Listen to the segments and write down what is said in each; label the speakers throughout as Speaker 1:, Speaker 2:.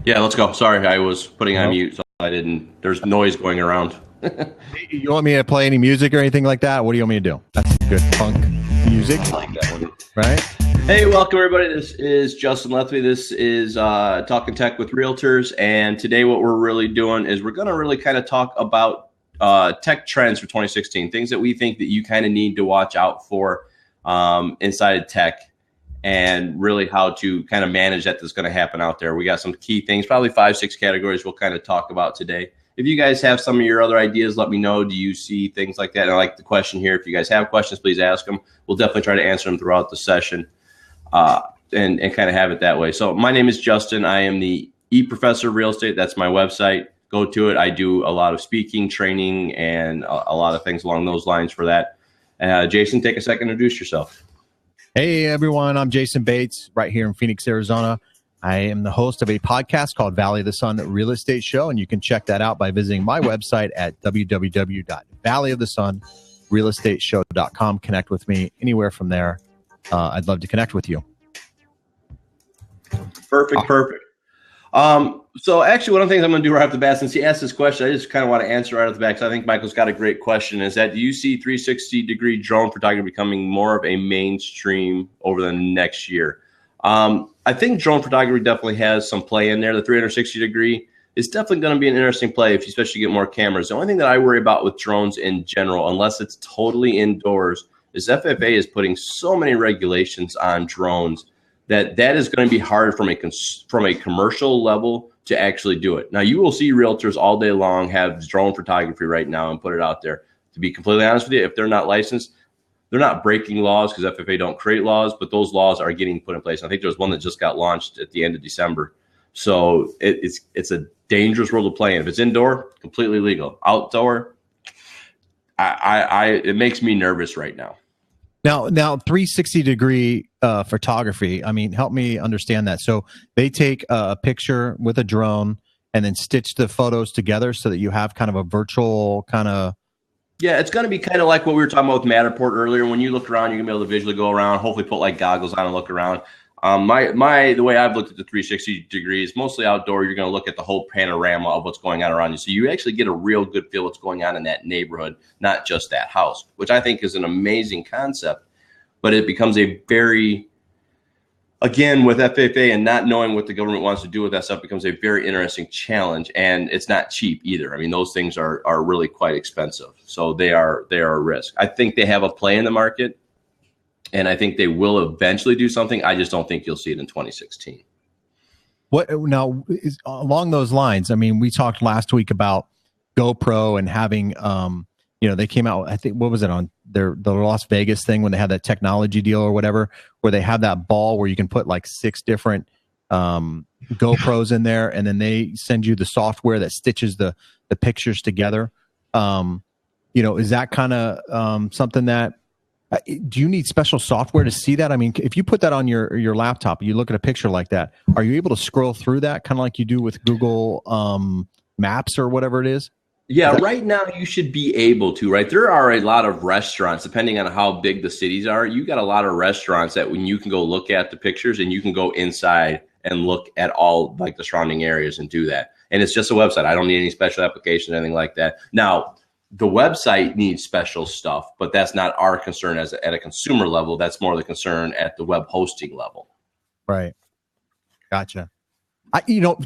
Speaker 1: Yeah, let's go. Sorry, I was putting on
Speaker 2: Nope.
Speaker 1: mute, so I didn't. There's noise going around.
Speaker 2: You want me to play any music or anything like that? What do you want me to do? That's good funk music,
Speaker 1: I like that one.
Speaker 2: right?
Speaker 1: Hey, welcome everybody. This is Justin Lethby. This is Talking Tech with Realtors, and today what we're really doing is we're going to really kind of talk about tech trends for 2016, things that we think that you kind of need to watch out for inside of tech, and really how to kind of manage that's going to happen out there. We got some key things, probably 5-6 categories we'll kind of talk about today. If you guys have some of your other ideas, let me know. Do you see things like that? And I like the question here. If you guys have questions, please ask them. We'll definitely try to answer them throughout the session and kind of have it that way. So my name is Justin. I am the E-Professor of Real Estate. That's my website. Go to it. I do a lot of speaking, training, and a lot of things along those lines for that. Jayson, take a second to introduce yourself.
Speaker 2: Hey, everyone. I'm Jayson Bates right here in Phoenix, Arizona. I am the host of a podcast called Valley of the Sun Real Estate Show, and you can check that out by visiting my website at www.valleyofthesunrealestateshow.com. Connect with me anywhere from there. I'd love to connect with you.
Speaker 1: Perfect. So actually, one of the things I'm going to do right off the bat, since he asked this question, I just kind of want to answer right off the bat because I think Michael's got a great question, is that do you see 360-degree drone photography becoming more of a mainstream over the next year? I think drone photography definitely has some play in there. The 360-degree is definitely going to be an interesting play if you especially get more cameras. The only thing that I worry about with drones in general, unless it's totally indoors, is FFA is putting so many regulations on drones that is going to be hard from a commercial level to actually do it. Now, you will see realtors all day long have drone photography right now and put it out there. To be completely honest with you, if they're not licensed, they're not breaking laws because FFA don't create laws, but those laws are getting put in place. I think there's one that just got launched at the end of December. So it's a dangerous world to play in. If it's indoor, completely legal. Outdoor, it makes me nervous right now.
Speaker 2: Now 360-degree photography, I mean, help me understand that. So they take a picture with a drone and then stitch the photos together so that you have kind of a virtual kind of...
Speaker 1: Yeah, it's going to be kind of like what we were talking about with Matterport earlier. When you look around, you're going to be able to visually go around, hopefully put like goggles on and look around. The way I've looked at the 360 degrees, mostly outdoor, you're going to look at the whole panorama of what's going on around you. So you actually get a real good feel what's going on in that neighborhood, not just that house, which I think is an amazing concept. But it becomes a very, again, with FFA and not knowing what the government wants to do with that stuff, becomes a very interesting challenge. And it's not cheap either. I mean, those things are really quite expensive. So they are a risk. I think they have a play in the market, and I think they will eventually do something. I just don't think you'll see it in 2016.
Speaker 2: What now is along those lines? I mean, we talked last week about GoPro and having, they came out, I think, what was it on the Las Vegas thing when they had that technology deal or whatever, where they have that ball where you can put like 6 different GoPros in there, and then they send you the software that stitches the pictures together. Is that kind of something that, do you need special software to see that? I mean, if you put that on your laptop, you look at a picture like that, are you able to scroll through that kind of like you do with Google Maps or whatever it is?
Speaker 1: Yeah, right now you should be able to, right? There are a lot of restaurants, depending on how big the cities are. You got a lot of restaurants that when you can go look at the pictures and you can go inside and look at all like the surrounding areas and do that. And it's just a website. I don't need any special application, anything like that. Now, the website needs special stuff, but that's not our concern at a consumer level. That's more the concern at the web hosting level.
Speaker 2: Right. Gotcha.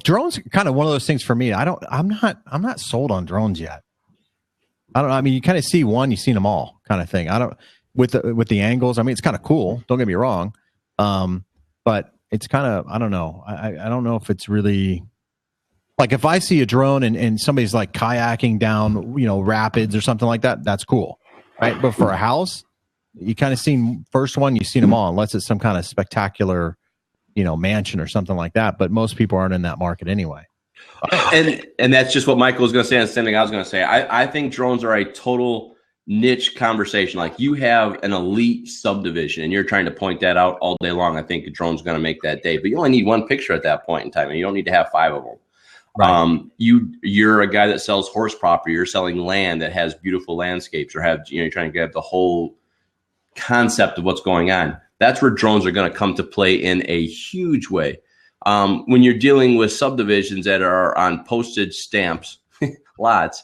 Speaker 2: Drones are kind of one of those things for me. I'm not sold on drones yet. I don't know. I mean, you kind of see one, you've seen them all kind of thing. With the angles. I mean, it's kind of cool. Don't get me wrong. But it's kind of, I don't know. I don't know if it's really like if I see a drone and somebody's like kayaking down, rapids or something like that, that's cool. Right. But for a house, you kind of seen first one, you've seen them all, unless it's some kind of spectacular, mansion or something like that. But most people aren't in that market anyway.
Speaker 1: And that's just what Michael was going to say. And the same thing I was going to say. I think drones are a total niche conversation. Like you have an elite subdivision and you're trying to point that out all day long. I think a drone's going to make that day, but you only need one picture at that point in time, and you don't need to have 5 of them. Right. You're a guy that sells horse property. You're selling land that has beautiful landscapes, or you're trying to get the whole concept of what's going on. That's where drones are going to come to play in a huge way. When you're dealing with subdivisions that are on postage stamps, lots,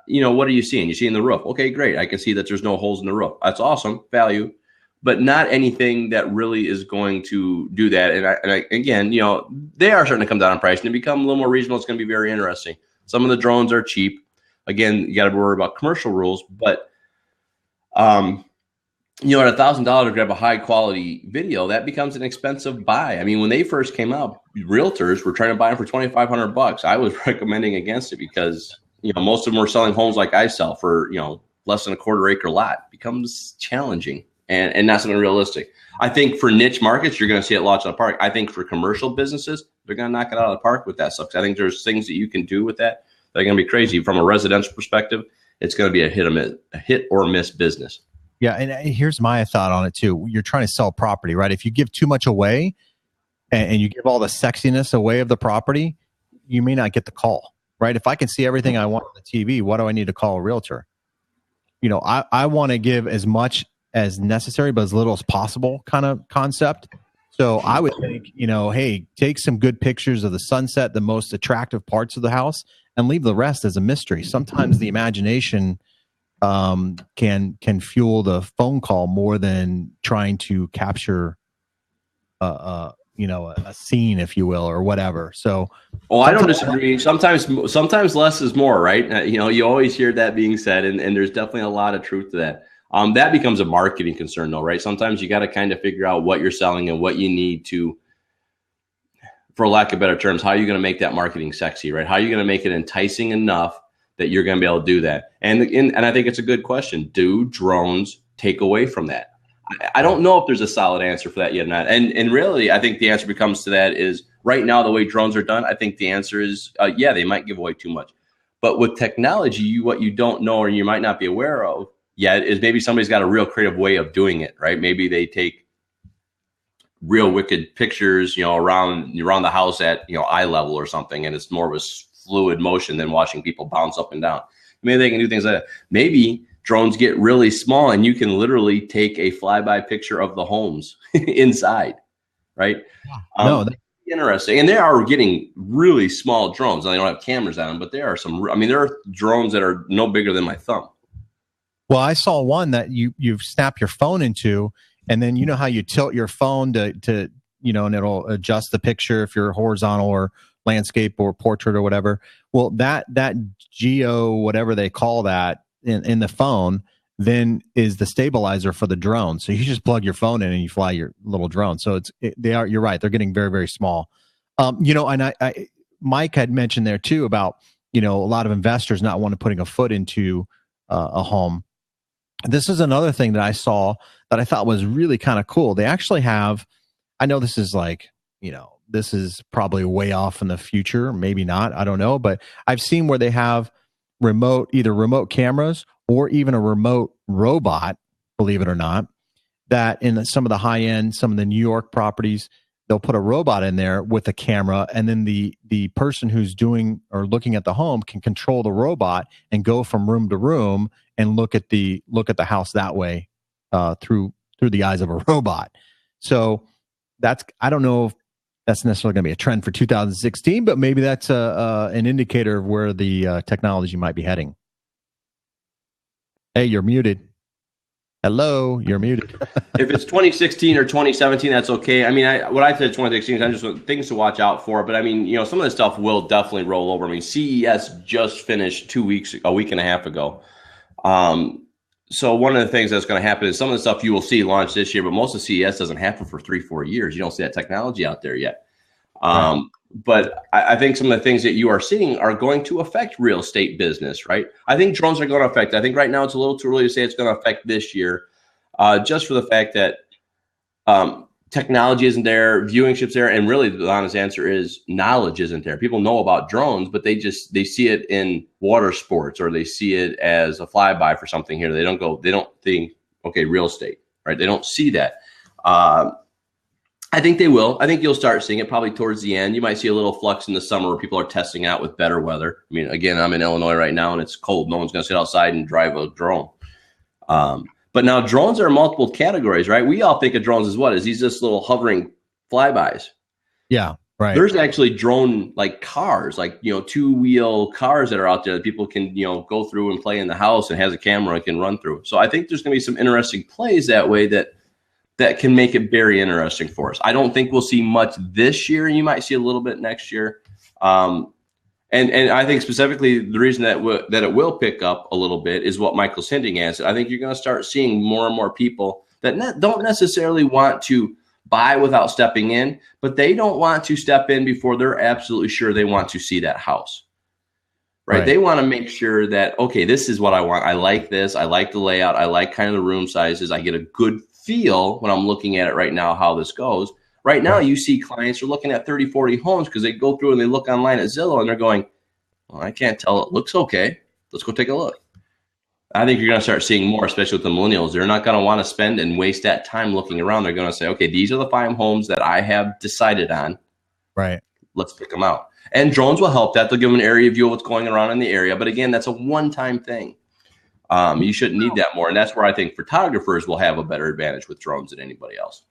Speaker 1: what are you seeing? You're seeing the roof. Okay, great. I can see that there's no holes in the roof. That's awesome, value, but not anything that really is going to do that. And again, they are starting to come down in price and to become a little more regional. It's going to be very interesting. Some of the drones are cheap. Again, you got to worry about commercial rules, but at $1,000 to grab a high quality video, that becomes an expensive buy. I mean, when they first came out, realtors were trying to buy them for $2,500. I was recommending against it because most of them were selling homes like I sell for less than a quarter-acre lot. It becomes challenging and not something realistic. I think for niche markets, you're going to see it launch in the park. I think for commercial businesses, they're going to knock it out of the park with that stuff. I think there's things that you can do with that are going to be crazy. From a residential perspective, it's going to be a hit or miss business.
Speaker 2: Yeah, and here's my thought on it too. You're trying to sell property, right? If you give too much away and you give all the sexiness away of the property, you may not get the call, right? If I can see everything I want on the TV, why do I need to call a realtor? I want to give as much as necessary, but as little as possible kind of concept. So I would think, hey, take some good pictures of the sunset, the most attractive parts of the house, and leave the rest as a mystery. Sometimes the imagination can fuel the phone call more than trying to capture a scene, if you will, or whatever. So
Speaker 1: I don't disagree. Sometimes less is more, right? You always hear that being said, and there's definitely a lot of truth to that. That becomes a marketing concern though, right? Sometimes you got to kind of figure out what you're selling and what you need to, for lack of better terms, how are you going to make that marketing sexy, right? How are you going to make it enticing enough that you're going to be able to do that? And I think it's a good question. Do drones take away from that? I don't know if there's a solid answer for that yet or not. And really, I think the answer becomes to that is right now, the way drones are done, I think the answer is, yeah, they might give away too much. But with technology, what you don't know or you might not be aware of yet is maybe somebody's got a real creative way of doing it, right? Maybe they take real wicked pictures, around the house at, eye level or something. And it's more of a fluid motion than watching people bounce up and down. Maybe they can do things like that. Maybe drones get really small and you can literally take a flyby picture of the homes inside, right? That's interesting. And they are getting really small drones. Now, they don't have cameras on them, but there are there are drones that are no bigger than my thumb.
Speaker 2: Well, I saw one that you snap your phone into, and then how you tilt your phone to and it'll adjust the picture if you're horizontal or landscape or portrait or whatever. Well, that geo, whatever they call that in the phone, then is the stabilizer for the drone. So you just plug your phone in and you fly your little drone. So you're right. They're getting very, very small. And Mike had mentioned there too about, a lot of investors not wanting to putting a foot into a home. This is another thing that I saw that I thought was really kind of cool. They actually have, I know this is this is probably way off in the future, maybe not, I don't know, but I've seen where they have either remote cameras or even a remote robot, believe it or not, that in some of the high end, some of the New York properties, they'll put a robot in there with a camera, and then the person who's doing or looking at the home can control the robot and go from room to room and look at the house that way through the eyes of a robot. So I don't know if that's necessarily going to be a trend for 2016, but maybe that's an indicator of where the technology might be heading. Hey, you're muted. Hello, you're muted.
Speaker 1: If it's 2016 or 2017, that's okay. I mean, what I said 2016 is just things to watch out for. But I mean, some of this stuff will definitely roll over. I mean, CES just finished a week and a half ago. So one of the things that's going to happen is some of the stuff you will see launched this year, but most of CES doesn't happen for 3-4 years. You don't see that technology out there yet. Right. But I think some of the things that you are seeing are going to affect real estate business, right? I think drones are going to affect. I think right now it's a little too early to say it's going to affect this year, just for the fact that technology isn't there, viewingship's there, and really the honest answer is knowledge isn't there. People know about drones, but they see it in water sports or they see it as a flyby for something here. They don't think, okay, real estate, right? They don't see that. I think they will. I think you'll start seeing it probably towards the end. You might see a little flux in the summer where people are testing out with better weather. I mean, again, I'm in Illinois right now and it's cold. No one's going to sit outside and drive a drone. But now drones are multiple categories, right? We all think of drones as what? Is these just little hovering flybys?
Speaker 2: Yeah. Right.
Speaker 1: There's actually drone like cars, like, you know, 2-wheel cars that are out there that people can, you know, go through and play in the house and has a camera and can run through. So I think there's going to be some interesting plays that way that can make it very interesting for us. I don't think we'll see much this year. You might see a little bit next year. And I think specifically the reason that it will pick up a little bit is what Michael's hinting at. I think you're going to start seeing more and more people that don't necessarily want to buy without stepping in, but they don't want to step in before they're absolutely sure they want to see that house. Right? They want to make sure that, okay, this is what I want. I like this. I like the layout. I like kind of the room sizes. I get a good feel when I'm looking at it right now, how this goes. Right now, you see clients are looking at 30, 40 homes because they go through and they look online at Zillow and they're going, well, I can't tell. It looks okay. Let's go take a look. I think you're going to start seeing more, especially with the millennials. They're not going to want to spend and waste that time looking around. They're going to say, okay, these are the 5 homes that I have decided on.
Speaker 2: Right.
Speaker 1: Let's pick them out. And drones will help that. They'll give them an area view of what's going around in the area. But again, that's a one-time thing. You shouldn't need that more. And that's where I think photographers will have a better advantage with drones than anybody else.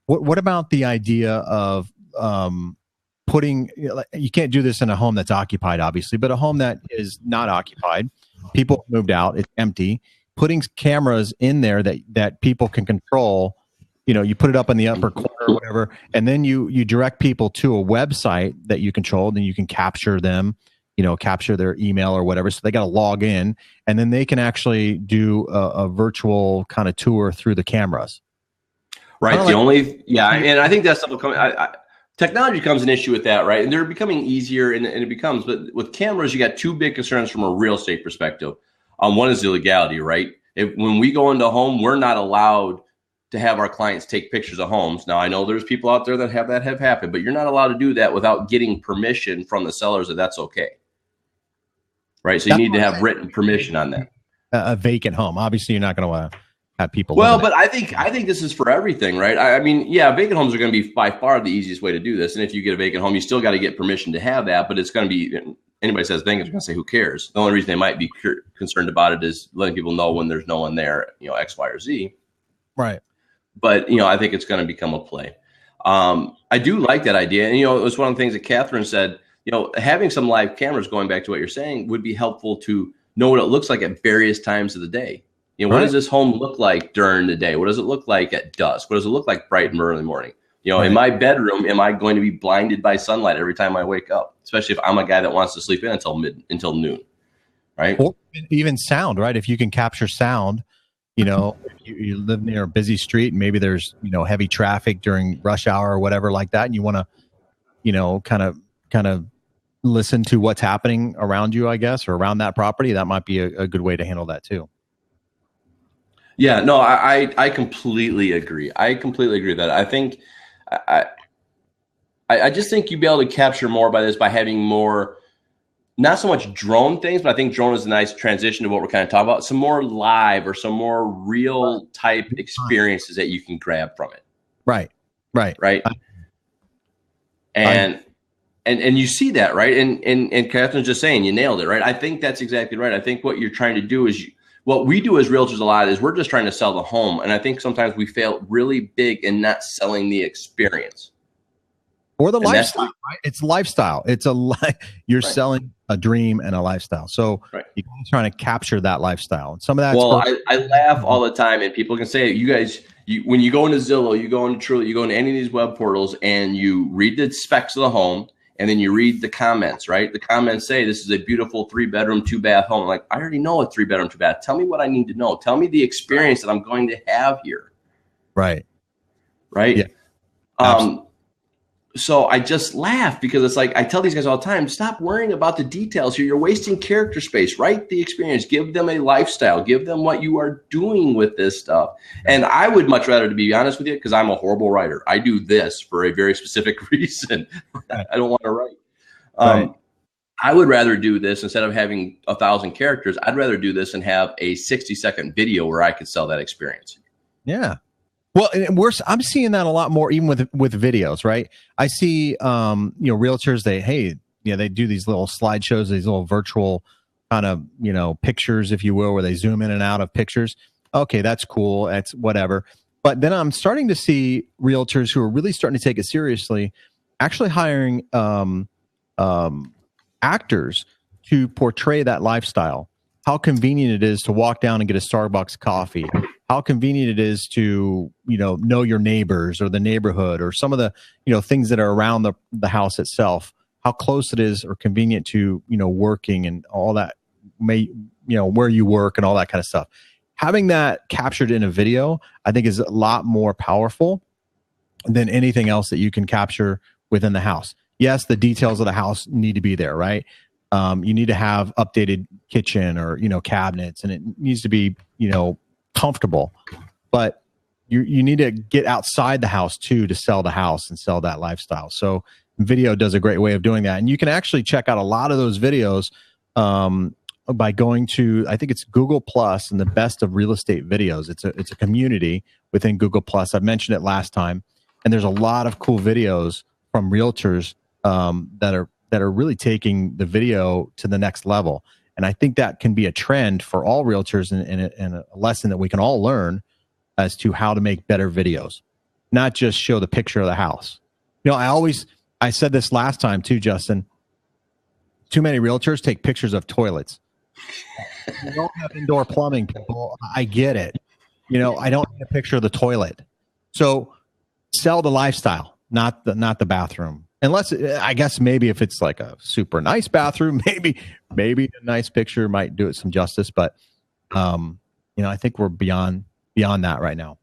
Speaker 2: What about the idea of putting, you can't do this in a home that's occupied, obviously, but a home that is not occupied, people moved out, it's empty, putting cameras in there that people can control. You know, you put it up in the upper corner or whatever, and then you direct people to a website that you control, then you can capture them, you know, capture their email or whatever. So they got to log in, and then they can actually do a virtual kind of tour through the cameras.
Speaker 1: Right. And I think that's something coming. Technology becomes an issue with that, right? And they're becoming easier, and it becomes. But with cameras, you got 2 big concerns from a real estate perspective. One is the legality, right? When we go into a home, we're not allowed to have our clients take pictures of homes. Now, I know there's people out there that have happened, but you're not allowed to do that without getting permission from the sellers that that's okay. Right. So you need to have written permission on that.
Speaker 2: A vacant home. Obviously, you're not going to want to have people.
Speaker 1: Well, but I think this is for everything, right? I mean, yeah, vacant homes are going to be by far the easiest way to do this. And if you get a vacant home, you still got to get permission to have that. But it's going to be, anybody says vacant, they're going to say, who cares? The only reason they might be concerned about it is letting people know when there's no one there, you know, X, Y, or Z.
Speaker 2: Right.
Speaker 1: But, you know, I think it's going to become a play. I do like that idea. And, you know, it was one of the things that Catherine said, you know, having some live cameras, going back to what you're saying, would be helpful to know what it looks like at various times of the day. You know, what does this home look like during the day? What does it look like at dusk? What does it look like bright and early morning? You know, in my bedroom, am I going to be blinded by sunlight every time I wake up? Especially if I'm a guy that wants to sleep in until noon, right?
Speaker 2: Or even sound, right? If you can capture sound, you know, you live near a busy street and maybe there's, you know, heavy traffic during rush hour or whatever like that, and you want to, you know, kind of listen to what's happening around you, I guess, or around that property, that might be a good way to handle that too.
Speaker 1: Yeah, no, I completely agree. I completely agree with that. I think I just think you'd be able to capture more by this by having more, not so much drone things, but I think drone is a nice transition to what we're kind of talking about. Some more live or some more real type experiences that you can grab from it.
Speaker 2: Right.
Speaker 1: And you see that, right? And Catherine's just saying, you nailed it, right? I think that's exactly right. I think what you're trying to do is what we do as realtors a lot is we're just trying to sell the home. And I think sometimes we fail really big in not selling the experience.
Speaker 2: Or the lifestyle, right? It's lifestyle. It's you're selling a dream and a lifestyle. So you're trying to capture that lifestyle. And some of that.
Speaker 1: Well, I laugh all the time, and people can say, you guys, when you go into Zillow, you go into Truly, you go into any of these web portals, and you read the specs of the home, and then you read the comments, right? The comments say this is a beautiful 3-bedroom, 2-bath home. I'm like, I already know a 3-bedroom, 2-bath. Tell me what I need to know. Tell me the experience that I'm going to have here.
Speaker 2: Right.
Speaker 1: Yeah. So I just laugh because it's like, I tell these guys all the time, stop worrying about the details here. You're wasting character space. Write the experience. Give them a lifestyle. Give them what you are doing with this stuff. And I would much rather, to be honest with you, because I'm a horrible writer. I do this for a very specific reason. I don't want to write. I would rather do this instead of having 1,000 characters. I'd rather do this and have a 60-second video where I could sell that experience.
Speaker 2: Yeah. Well, I'm seeing that a lot more, even with videos, right? I see, realtors, they do these little slideshows, these little virtual kind of, pictures, if you will, where they zoom in and out of pictures. Okay, that's cool. That's whatever. But then I'm starting to see realtors who are really starting to take it seriously, actually hiring actors to portray that lifestyle. How convenient it is to walk down and get a Starbucks coffee. How convenient it is to, know your neighbors or the neighborhood or some of the, things that are around the house itself. How close it is or convenient to, working and all that, where you work and all that kind of stuff. Having that captured in a video, I think, is a lot more powerful than anything else that you can capture within the house. Yes, the details of the house need to be there, right? You need to have updated kitchen or, cabinets, and it needs to be, comfortable. But you need to get outside the house too to sell the house and sell that lifestyle. So video does a great way of doing that. And you can actually check out a lot of those videos by going to, I think it's Google Plus and the best of real estate videos. It's a community within Google Plus. I mentioned it last time. And there's a lot of cool videos from realtors that are really taking the video to the next level. And I think that can be a trend for all realtors and a lesson that we can all learn as to how to make better videos, not just show the picture of the house. I said this last time too, Justin. Too many realtors take pictures of toilets. You don't have indoor plumbing, people. I get it. I don't need a picture of the toilet. So sell the lifestyle, not the bathroom. Unless, I guess, maybe if it's like a super nice bathroom, maybe a nice picture might do it some justice. But I think we're beyond that right now.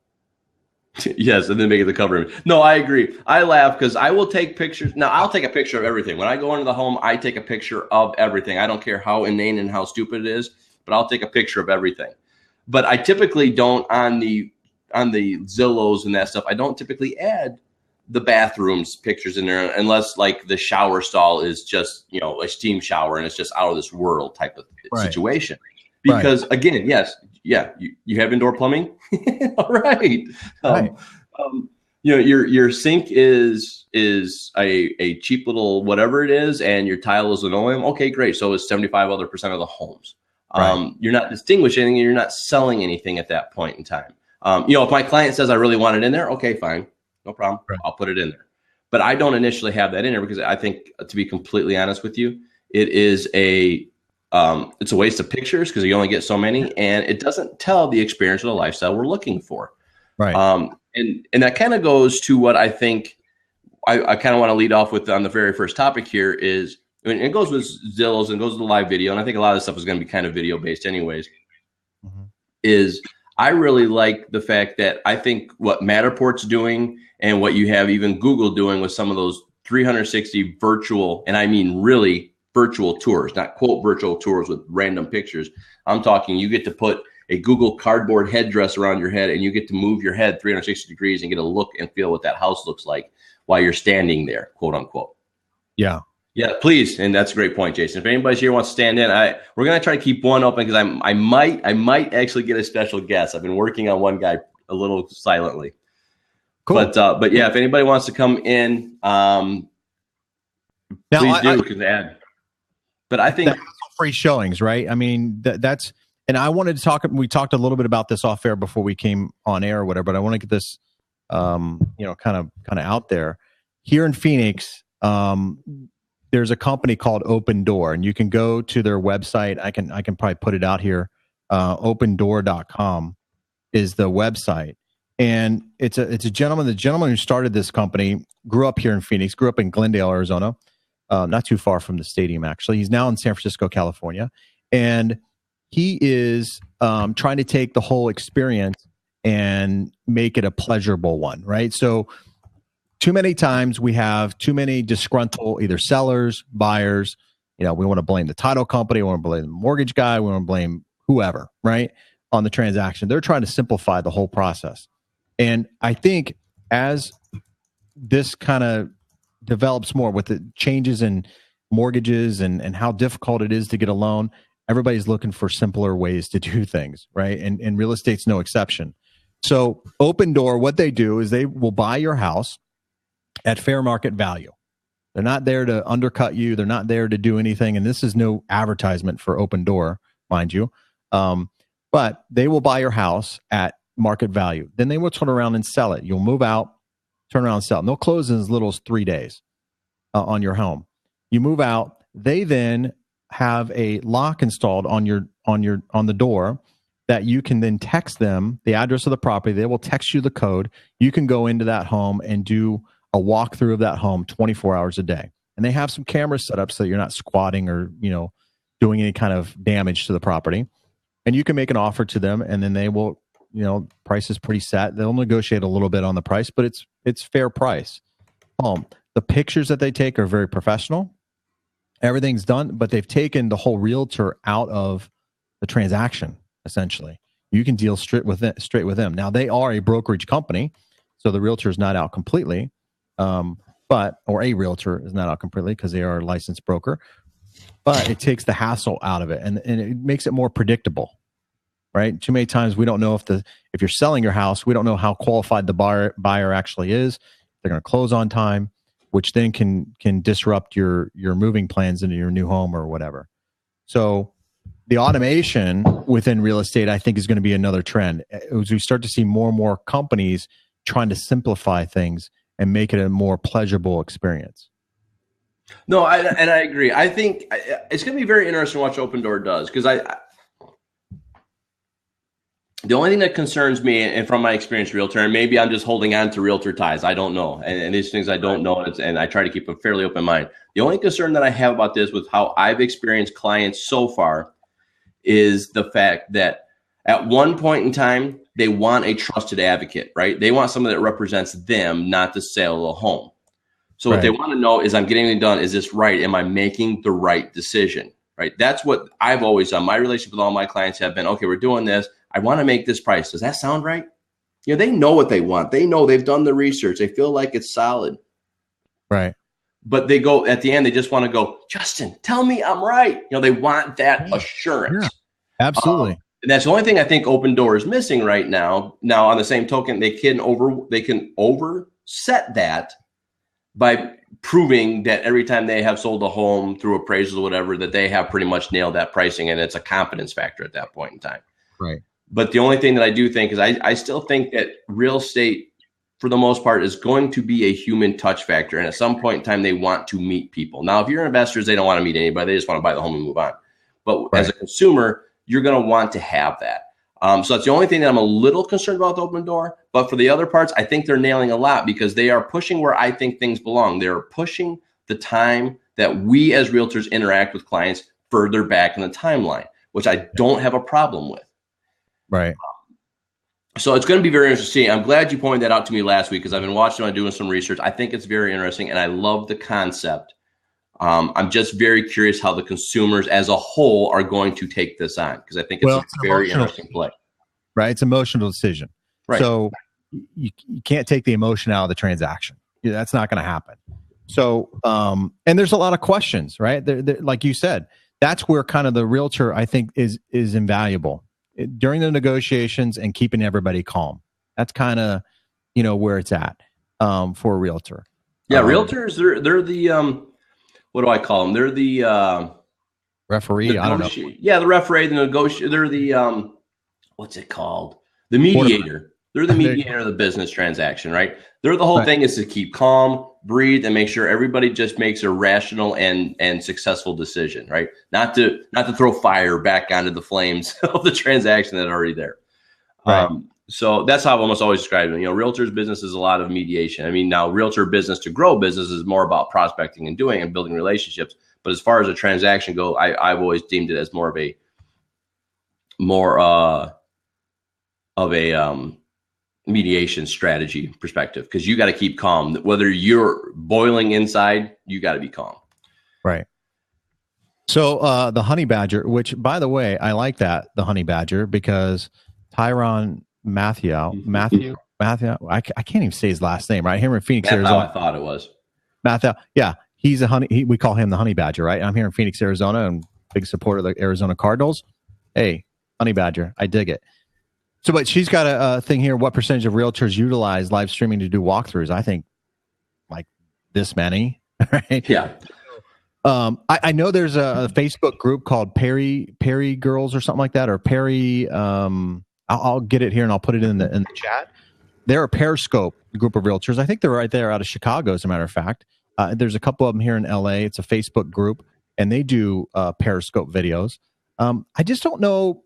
Speaker 1: Yes, and then make it the cover image. No, I agree. I laugh because I will take pictures. Now, I'll take a picture of everything. When I go into the home, I take a picture of everything. I don't care how inane and how stupid it is, but I'll take a picture of everything. But I typically don't on the Zillows and that stuff. I don't typically add the bathrooms pictures in there unless like the shower stall is just, a steam shower and it's just out of this world type of situation. Because again, yes, yeah, you have indoor plumbing. All right. Your sink is a cheap little whatever it is, and your tile is linoleum. Okay, great. So is 75% of the homes. You're not distinguishing anything. You're not selling anything at that point in time. If my client says I really want it in there, okay, fine. No problem. Right. I'll put it in there. But I don't initially have that in there because I think, to be completely honest with you, it is it's a waste of pictures because you only get so many, and it doesn't tell the experience or the lifestyle we're looking for. Right. And that kind of goes to what I think I kind of want to lead off with on the very first topic here is, and it goes with Zillows and goes with the live video. And I think a lot of this stuff is going to be kind of video based anyways, is I really like the fact that I think what Matterport's doing and what you have even Google doing with some of those 360 virtual, and I mean really virtual tours, not quote virtual tours with random pictures. I'm talking you get to put a Google cardboard headdress around your head and you get to move your head 360 degrees and get a look and feel what that house looks like while you're standing there, quote unquote. Yeah. Yeah, please. And that's a great point, Jason. If anybody's here wants to stand in, we're going to try to keep one open because I might actually get a special guest. I've been working on one guy a little silently. Cool. But yeah, if anybody wants to come in, please do, because add. But I think
Speaker 2: free showings, right? I mean, that's, and I wanted to talk, we talked a little bit about this off air before we came on air or whatever, but I want to get this, kind of out there here in Phoenix. There's a company called Open Door, and you can go to their website. I can probably put it out here. Opendoor.com is the website. And it's a gentleman, the gentleman who started this company grew up here in Phoenix, grew up in Glendale, Arizona, not too far from the stadium, actually. He's now in San Francisco, California. And he is trying to take the whole experience and make it a pleasurable one, right? So too many times we have too many disgruntled either sellers, buyers. We want to blame the title company, we want to blame the mortgage guy, we want to blame whoever, right, on the transaction. They're trying to simplify the whole process. And I think as this kind of develops more with the changes in mortgages and how difficult it is to get a loan, everybody's looking for simpler ways to do things, right? And real estate's no exception. So Open Door, what they do is they will buy your house at fair market value. They're not there to undercut you. They're not there to do anything. And this is no advertisement for Open Door, mind you. But they will buy your house at market value. Then they will turn around and sell it. You'll move out, turn around and sell it. And they'll close in as little as 3 days. on your home. You move out. They then have a lock installed on the door that you can then text them the address of the property. They will text you the code. You can go into that home and do a walkthrough of that home 24 hours a day. And they have some cameras set up so you're not squatting or, doing any kind of damage to the property. And you can make an offer to them, and then they will, price is pretty set. They'll negotiate a little bit on the price, but it's fair price. The pictures that they take are very professional. Everything's done, but they've taken the whole realtor out of the transaction. Essentially, you can deal straight with them. Now, they are a brokerage company, so the realtor is not out completely, or a realtor is not out completely because they are a licensed broker. But it takes the hassle out of it, and it makes it more predictable, right? Too many times we don't know if you're selling your house, we don't know how qualified the buyer actually is. If they're going to close on time, which then can disrupt your moving plans into your new home or whatever. So the automation within real estate, I think, is going to be another trend as we start to see more and more companies trying to simplify things and make it a more pleasurable experience.
Speaker 1: No, I agree. I think it's going to be very interesting to watch Open Door does, because the only thing that concerns me, and from my experience, realtor, and maybe I'm just holding on to realtor ties, I don't know, and these things I don't know, and I try to keep a fairly open mind. The only concern that I have about this, with how I've experienced clients so far, is the fact that at one point in time, they want a trusted advocate, right? They want someone that represents them, not the sale of the home. So what they want to know is, I'm getting it done. Is this right? Am I making the right decision? Right? That's what I've always done. My relationship with all my clients have been, okay, we're doing this. I want to make this price. Does that sound right? They know what they want. They know, they've done the research. They feel like it's solid.
Speaker 2: Right.
Speaker 1: But they go at the end, they just want to go, Justin, tell me I'm right. They want that assurance.
Speaker 2: Yeah, absolutely.
Speaker 1: And that's the only thing I think Open Door is missing right now. Now, on the same token, they can overset that by proving that every time they have sold a home through appraisal or whatever, that they have pretty much nailed that pricing, and it's a confidence factor at that point in time.
Speaker 2: Right.
Speaker 1: But the only thing that I do think is, I still think that real estate, for the most part, is going to be a human touch factor. And at some point in time, they want to meet people. Now, if you're investors, they don't want to meet anybody. They just want to buy the home and move on. But as a consumer, you're going to want to have that. So that's the only thing that I'm a little concerned about with Open Door. But for the other parts, I think they're nailing a lot, because they are pushing where I think things belong. They're pushing the time that we as realtors interact with clients further back in the timeline, which I don't have a problem with.
Speaker 2: Right.
Speaker 1: So it's going to be very interesting. I'm glad you pointed that out to me last week, because I've been watching and doing some research. I think it's very interesting, and I love the concept. I'm just very curious how the consumers as a whole are going to take this on, because I think it's a very interesting play.
Speaker 2: Right. It's an emotional decision. Right. So you can't take the emotion out of the transaction. That's not going to happen. So, and there's a lot of questions, right? They're, like you said, that's where kind of the realtor, I think, is invaluable during the negotiations and keeping everybody calm. That's kind of, where it's at for a realtor.
Speaker 1: Yeah. Realtors, they're the, what do I call them? They're the
Speaker 2: referee. I don't know.
Speaker 1: Yeah, the referee, the negotiator. They're the what's it called? The mediator. They're the mediator of the business transaction, right? They're the whole thing is to keep calm, breathe, and make sure everybody just makes a rational and successful decision, right? Not to throw fire back onto the flames of the transaction that are already there. Right. So that's how I've almost always described it. Realtor's business is a lot of mediation. I mean, now realtor business to grow business is more about prospecting and building relationships. But as far as a transaction go, I've always deemed it as more of a mediation strategy perspective, because you got to keep calm. Whether you're boiling inside, you got to be calm.
Speaker 2: Right. So the honey badger, which, by the way, I like that, the honey badger, because Tyron Matthew, I can't even say his last name, right? Here in Phoenix, Arizona.
Speaker 1: I thought it was
Speaker 2: Matthew. Yeah, he's a honey. We call him the honey badger, right? I'm here in Phoenix, Arizona, and big supporter of the Arizona Cardinals. Hey, honey badger, I dig it. So, but she's got a thing here. What percentage of realtors utilize live streaming to do walkthroughs? I think like this many, right?
Speaker 1: Yeah.
Speaker 2: I know there's a Facebook group called Perry Girls or something like that, or Perry. I'll get it here and I'll put it in the chat. They're a Periscope group of realtors. I think they're right there out of Chicago, as a matter of fact. There's a couple of them here in LA. It's a Facebook group, and they do Periscope videos. I just don't know.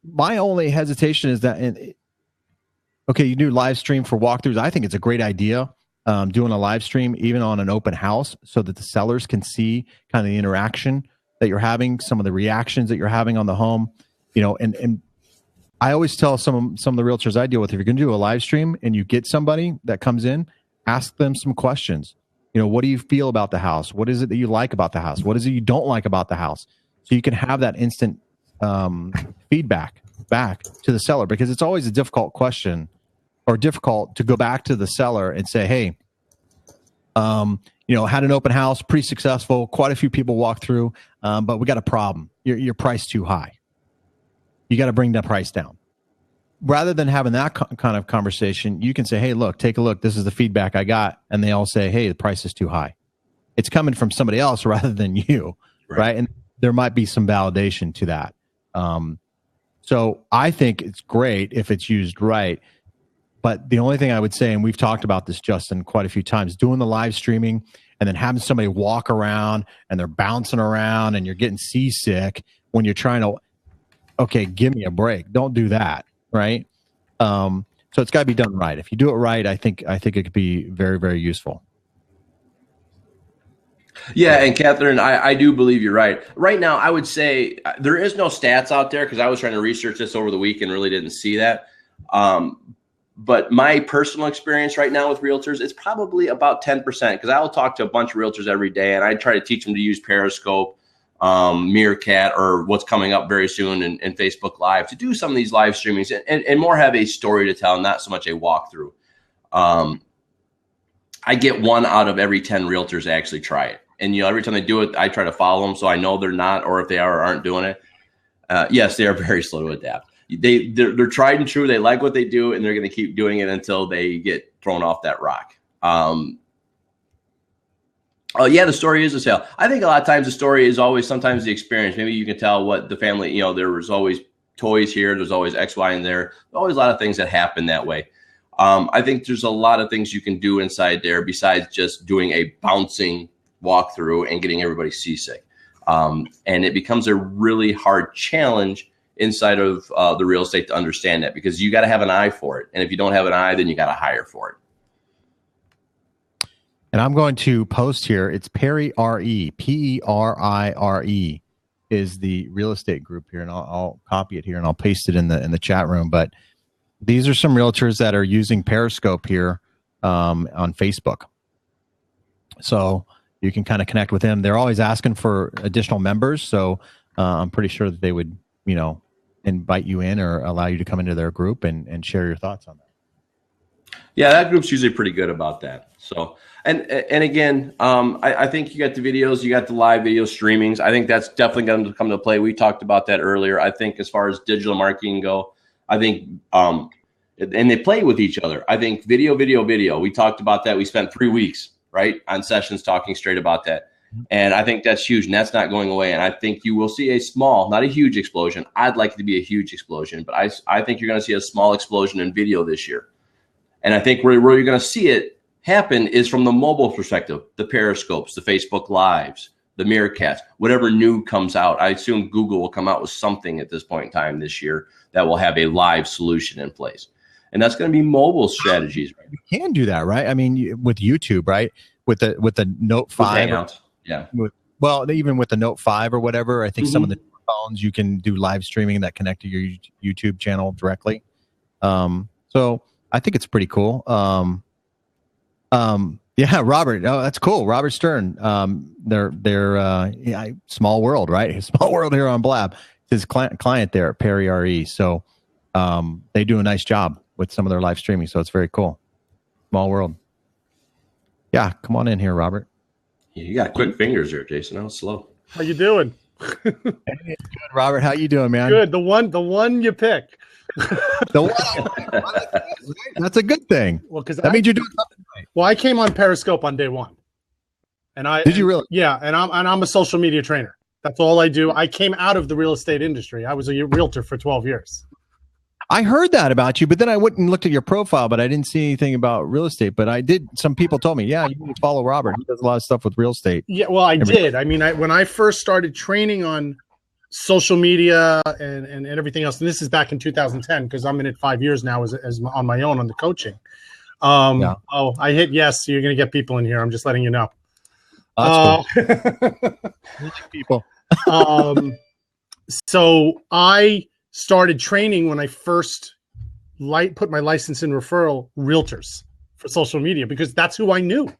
Speaker 2: My only hesitation is that, okay, you do live stream for walkthroughs. I think it's a great idea, doing a live stream even on an open house so that the sellers can see kind of the interaction that you're having, some of the reactions that you're having on the home, and I always tell some of the realtors I deal with, if you're going to do a live stream and you get somebody that comes in, ask them some questions. What do you feel about the house? What is it that you like about the house? What is it you don't like about the house? So you can have that instant feedback back to the seller, because it's always a difficult question, or difficult to go back to the seller and say, hey, had an open house, pretty successful, quite a few people walk through, but we got a problem. Your price too high. You got to bring that price down. Rather than having that kind of conversation, you can say, hey, look, take a look. This is the feedback I got. And they all say, hey, the price is too high. It's coming from somebody else rather than you, right? And there might be some validation to that. So I think it's great if it's used right. But the only thing I would say, and we've talked about this, Justin, quite a few times, doing the live streaming and then having somebody walk around and they're bouncing around and you're getting seasick when you're trying to, okay, give me a break. Don't do that, right? So it's got to be done right. If you do it right, I think it could be very, very useful.
Speaker 1: Yeah, and Catherine, I do believe you're right. Right now, I would say there is no stats out there because I was trying to research this over the week and really didn't see that. But my personal experience right now with realtors, it's probably about 10%, because I will talk to a bunch of realtors every day, and I try to teach them to use Periscope, Meerkat, or what's coming up very soon in Facebook Live, to do some of these live streamings and more have a story to tell, not so much a walkthrough. I get 1 out of every 10 realtors actually try it. And, every time they do it, I try to follow them so I know they're not, or if they are or aren't doing it. Yes, they are very slow to adapt. They're tried and true. They like what they do, and they're going to keep doing it until they get thrown off that rock. The story is a sale. I think a lot of times the story is always sometimes the experience. Maybe you can tell what the family, there was always toys here. There's always X, Y, and there. Always a lot of things that happen that way. I think there's a lot of things you can do inside there besides just doing a bouncing walkthrough and getting everybody seasick. And it becomes a really hard challenge inside of the real estate to understand that, because you got to have an eye for it. And if you don't have an eye, then you got to hire for it.
Speaker 2: And I'm going to post here. It's Perry RE, PERIRE is the real estate group here. And I'll copy it here and I'll paste it in the chat room. But these are some realtors that are using Periscope here on Facebook. So you can kind of connect with them. They're always asking for additional members. So I'm pretty sure that they would, invite you in or allow you to come into their group and share your thoughts on that.
Speaker 1: Yeah, that group's usually pretty good about that. So, and again, I think you got the videos, you got the live video streamings. I think that's definitely going to come to play. We talked about that earlier. I think as far as digital marketing go, I think, and they play with each other. I think video. We talked about that. We spent 3 weeks, right, on sessions talking straight about that. And I think that's huge, and that's not going away. And I think you will see a small, not a huge explosion. I'd like it to be a huge explosion, but I think you're going to see a small explosion in video this year. And I think where you're going to see it happen is from the mobile perspective, the Periscopes, the Facebook Lives, the Meerkats, whatever new comes out. I assume Google will come out with something at this point in time this year that will have a live solution in place. And that's going to be mobile strategies. Right?
Speaker 2: You can do that, right? I mean, with YouTube, right? With the Note 5.
Speaker 1: Yeah.
Speaker 2: Even with the Note 5 or whatever, I think some of the phones you can do live streaming that connect to your YouTube channel directly. So I think it's pretty cool. Yeah, Robert. Oh, that's cool. Robert Stern. They're small world, right? Small world here on Blab. His client there at Perry RE. So they do a nice job with some of their live streaming. So it's very cool. Small world. Yeah, come on in here, Robert.
Speaker 1: You got quick fingers there, Jason. That was slow.
Speaker 3: How you doing?
Speaker 2: Good, Robert. How you doing, man?
Speaker 3: Good. The one you pick.
Speaker 2: The one. That's a good thing.
Speaker 3: Well, because
Speaker 2: that means you're doing something right.
Speaker 3: Well, I came on Periscope on day one, and
Speaker 2: did you really?
Speaker 3: Yeah, and I'm a social media trainer. That's all I do. I came out of the real estate industry. I was a realtor for 12 years.
Speaker 2: I heard that about you, but then I went and looked at your profile, but I didn't see anything about real estate. But I did. Some people told me, yeah, you need to follow Robert. He does a lot of stuff with real estate.
Speaker 3: Yeah, well, I did. I mean, when I first started training on social media and everything else, and this is back in 2010 because I'm in it 5 years now as on my own on the coaching. Oh, I hit yes. So you're going to get people in here. I'm just letting you know.
Speaker 2: Cool. People.
Speaker 3: So I started training when I first put my license in referral realtors for social media because that's who I knew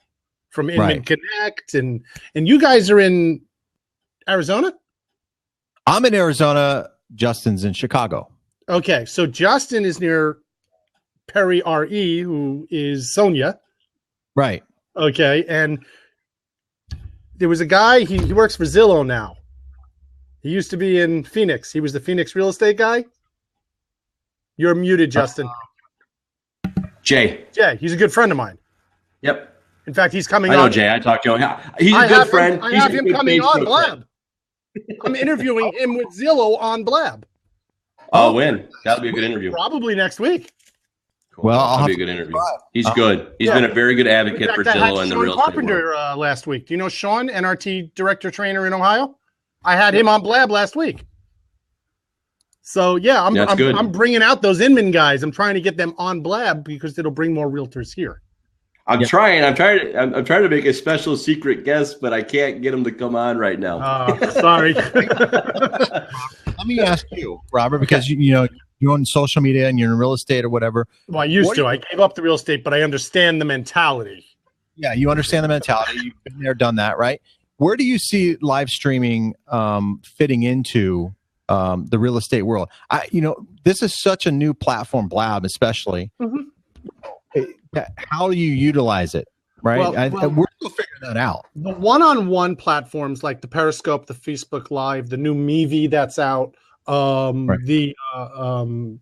Speaker 3: from Inman Connect. And you guys are in Arizona?
Speaker 2: I'm in Arizona. Justin's in Chicago.
Speaker 3: Okay. So Justin is near Perry RE, who is Sonia.
Speaker 2: Right.
Speaker 3: Okay. And there was a guy, he works for Zillow now. He used to be in Phoenix. He was the Phoenix real estate guy. You're muted, Justin.
Speaker 1: Jay.
Speaker 3: He's a good friend of mine.
Speaker 1: Yep.
Speaker 3: In fact, he's coming
Speaker 1: on.
Speaker 3: I
Speaker 1: know Jay. I talked to him. He's a good friend.
Speaker 3: I have him coming on Blab. I'm interviewing him with Zillow on Blab.
Speaker 1: Oh, when? That'll be a good interview.
Speaker 3: Probably next week.
Speaker 1: Cool. Well, that'll be a good interview. He's good. He's been a very good advocate for Zillow and the real estate
Speaker 3: Carpenter last week. Do you know Sean, NRT director trainer in Ohio? I had him on Blab last week. So yeah, I'm bringing out those Inman guys. I'm trying to get them on Blab because it'll bring more realtors here.
Speaker 1: I'm trying to make a special secret guest, but I can't get them to come on right now.
Speaker 3: Sorry.
Speaker 2: Let me ask you, Robert, because you're on social media and you're in real estate or whatever.
Speaker 3: Well, I used to. I gave up the real estate, but I understand the mentality.
Speaker 2: Yeah, you understand the mentality. You've been there, done that, right? Where do you see live streaming fitting into the real estate world? This is such a new platform, Blab especially. Mm-hmm. How do you utilize it, right? We're still figuring that out.
Speaker 3: The one-on-one platforms like the Periscope, the Facebook Live, the new Meevee that's out, the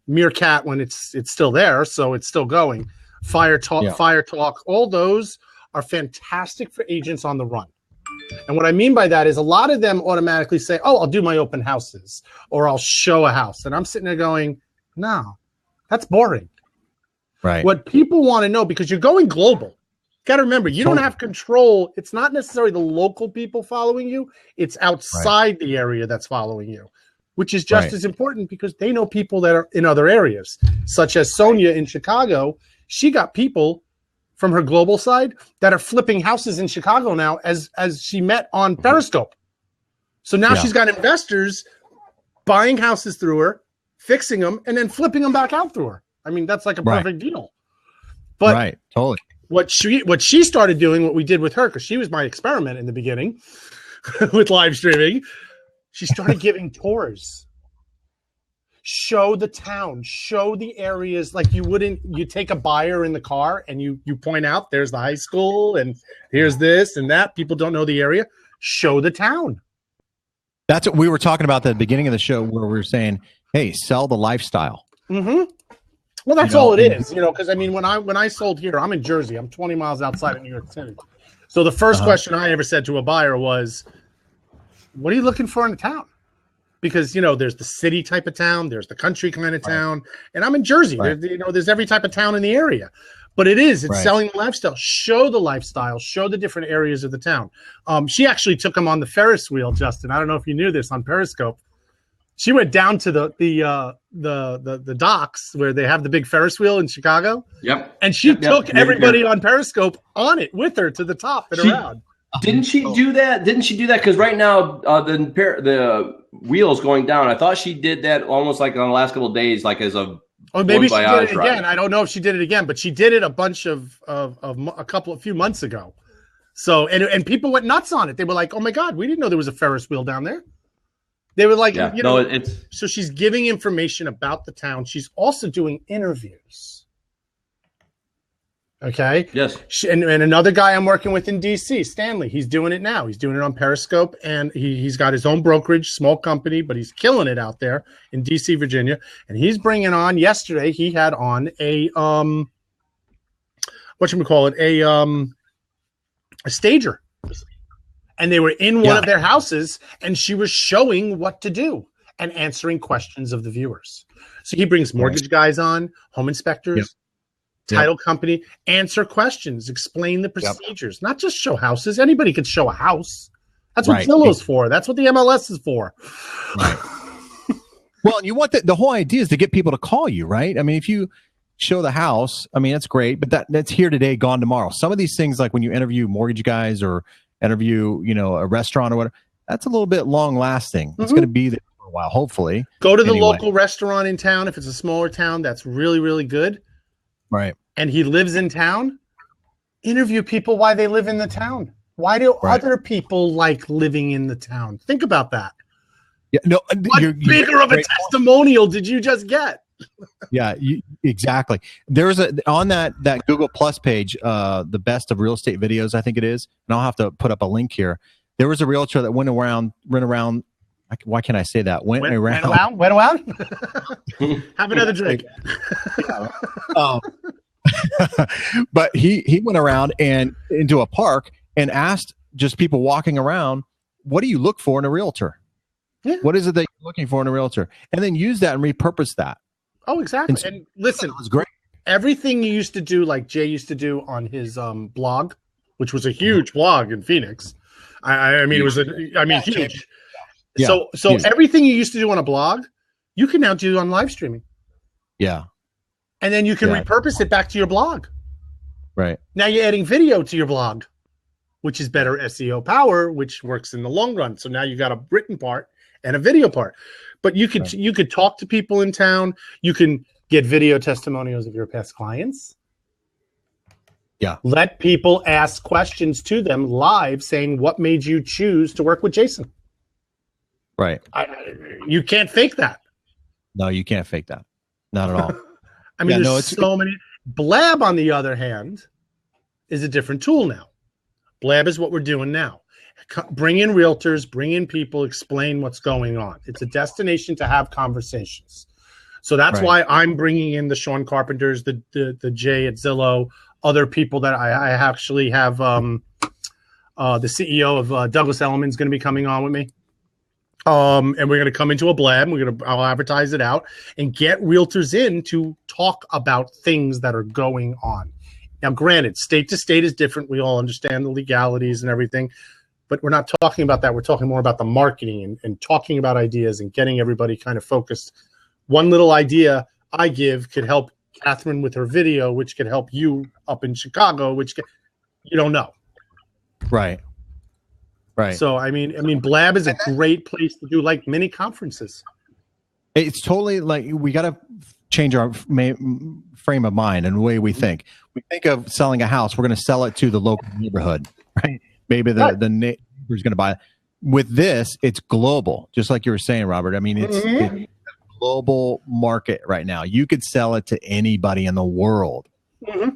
Speaker 3: Meerkat when it's still there, so it's still going. Fire Talk, all those are fantastic for agents on the run. And what I mean by that is a lot of them automatically say, oh, I'll do my open houses or I'll show a house. And I'm sitting there going, no, that's boring.
Speaker 2: Right.
Speaker 3: What people want to know, because you're going global, you got to remember, you don't have control. It's not necessarily the local people following you. It's outside the area that's following you, which is just as important because they know people that are in other areas, such as Sonia in Chicago. She got people from her global side that are flipping houses in Chicago now as she met on Periscope. So now she's got investors buying houses through her, fixing them, and then flipping them back out through her. I mean, that's like a perfect deal. But
Speaker 2: totally.
Speaker 3: What she started doing, what we did with her, because she was my experiment in the beginning with live streaming, she started giving tours. Show the town, show the areas like you take a buyer in the car and you point out there's the high school and here's this and that. People don't know the area. Show the town.
Speaker 2: That's what we were talking about at the beginning of the show where we were saying, hey, sell the lifestyle.
Speaker 3: Mm-hmm. Well, that's all it is, because I mean, when I sold here, I'm in Jersey. I'm 20 miles outside of New York City. So the first question I ever said to a buyer was, what are you looking for in a town? Because, there's the city type of town, there's the country kind of town, and I'm in Jersey. There's every type of town in the area. But it's selling the lifestyle. Show the lifestyle, show the different areas of the town. She actually took him on the Ferris wheel, Justin. I don't know if you knew this on Periscope. She went down to the docks where they have the big Ferris wheel in Chicago. Yep. And she took everybody on Periscope on it with her to the top and around.
Speaker 1: Didn't she do that? Because right now the wheel's going down. I thought she did that almost like on the last couple of days, like as a.
Speaker 3: Oh, maybe she did it again. I don't know if she did it again, but she did it a bunch of a few months ago. So and people went nuts on it. They were like, "Oh my God, we didn't know there was a Ferris wheel down there." They were like, So she's giving information about the town. She's also doing interviews. Okay.
Speaker 1: Yes.
Speaker 3: And another guy I'm working with in DC, Stanley, he's doing it now. He's doing it on Periscope, and he's got his own brokerage, small company, but he's killing it out there in DC, Virginia. And he's bringing on. Yesterday, he had on a a stager, and they were in one of their houses, and she was showing what to do and answering questions of the viewers. So he brings mortgage guys on, home inspectors, title company, answer questions, explain the procedures, not just show houses. Anybody could show a house. That's what Zillow's for. That's what the MLS is for.
Speaker 2: Right. Well, and you want the whole idea is to get people to call you, right? I mean, if you show the house, I mean, that's great, but that's here today, gone tomorrow. Some of these things, like when you interview mortgage guys or interview, a restaurant or whatever, that's a little bit long lasting. It's going to be there for a while, hopefully.
Speaker 3: Go to the local restaurant in town. If it's a smaller town, that's really, really good.
Speaker 2: Right.
Speaker 3: And he lives in town. Interview people why they live in the town. Why do other people like living in the town? Think about that.
Speaker 2: Yeah, no,
Speaker 3: what bigger of a testimonial did you just get?
Speaker 2: Yeah, exactly. There's on that Google Plus page, the best of real estate videos, I think it is, and I'll have to put up a link here. There was a realtor that went around. Why can't I say that? Went around.
Speaker 3: Have another drink.
Speaker 2: But he went around and into a park and asked just people walking around, what do you look for in a realtor?
Speaker 3: Yeah.
Speaker 2: What is it that you're looking for in a realtor? And then use that and repurpose that.
Speaker 3: Oh, exactly. And listen, it
Speaker 2: was great.
Speaker 3: Everything you used to do, like Jay used to do on his blog, which was a huge blog in Phoenix. I mean, it was huge.
Speaker 2: Yeah,
Speaker 3: so huge. Everything you used to do on a blog, you can now do on live streaming.
Speaker 2: Yeah.
Speaker 3: And then you can repurpose it back to your blog.
Speaker 2: Right.
Speaker 3: Now you're adding video to your blog, which is better SEO power, which works in the long run. So now you got a written part and a video part. But you could talk to people in town. You can get video testimonials of your past clients.
Speaker 2: Yeah.
Speaker 3: Let people ask questions to them live saying, what made you choose to work with Jayson?
Speaker 2: Right.
Speaker 3: You can't fake that.
Speaker 2: No, you can't fake that. Not at all.
Speaker 3: I mean, there's so many. Blab, on the other hand, is a different tool now. Blab is what we're doing now. Bring in realtors, bring in people, explain what's going on. It's a destination to have conversations. So that's why I'm bringing in the Sean Carpenters, the Jay at Zillow, other people that I actually have. The CEO of Douglas Elliman is going to be coming on with me. And we're going to come into a blab. I'll advertise it out and get realtors in to talk about things that are going on. Now, granted, state to state is different. We all understand the legalities and everything, but we're not talking about that. We're talking more about the marketing and talking about ideas and getting everybody kind of focused. One little idea I give could help Catherine with her video, which could help you up in Chicago, you don't know.
Speaker 2: Right. Right.
Speaker 3: So, I mean, Blab is a great place to do like mini conferences.
Speaker 2: It's totally like we got to change our frame of mind and the way we think. We think of selling a house. We're going to sell it to the local neighborhood, right? Maybe the neighbor's going to buy it. With this, it's global, just like you were saying, Robert. I mean, it's a global market right now. You could sell it to anybody in the world.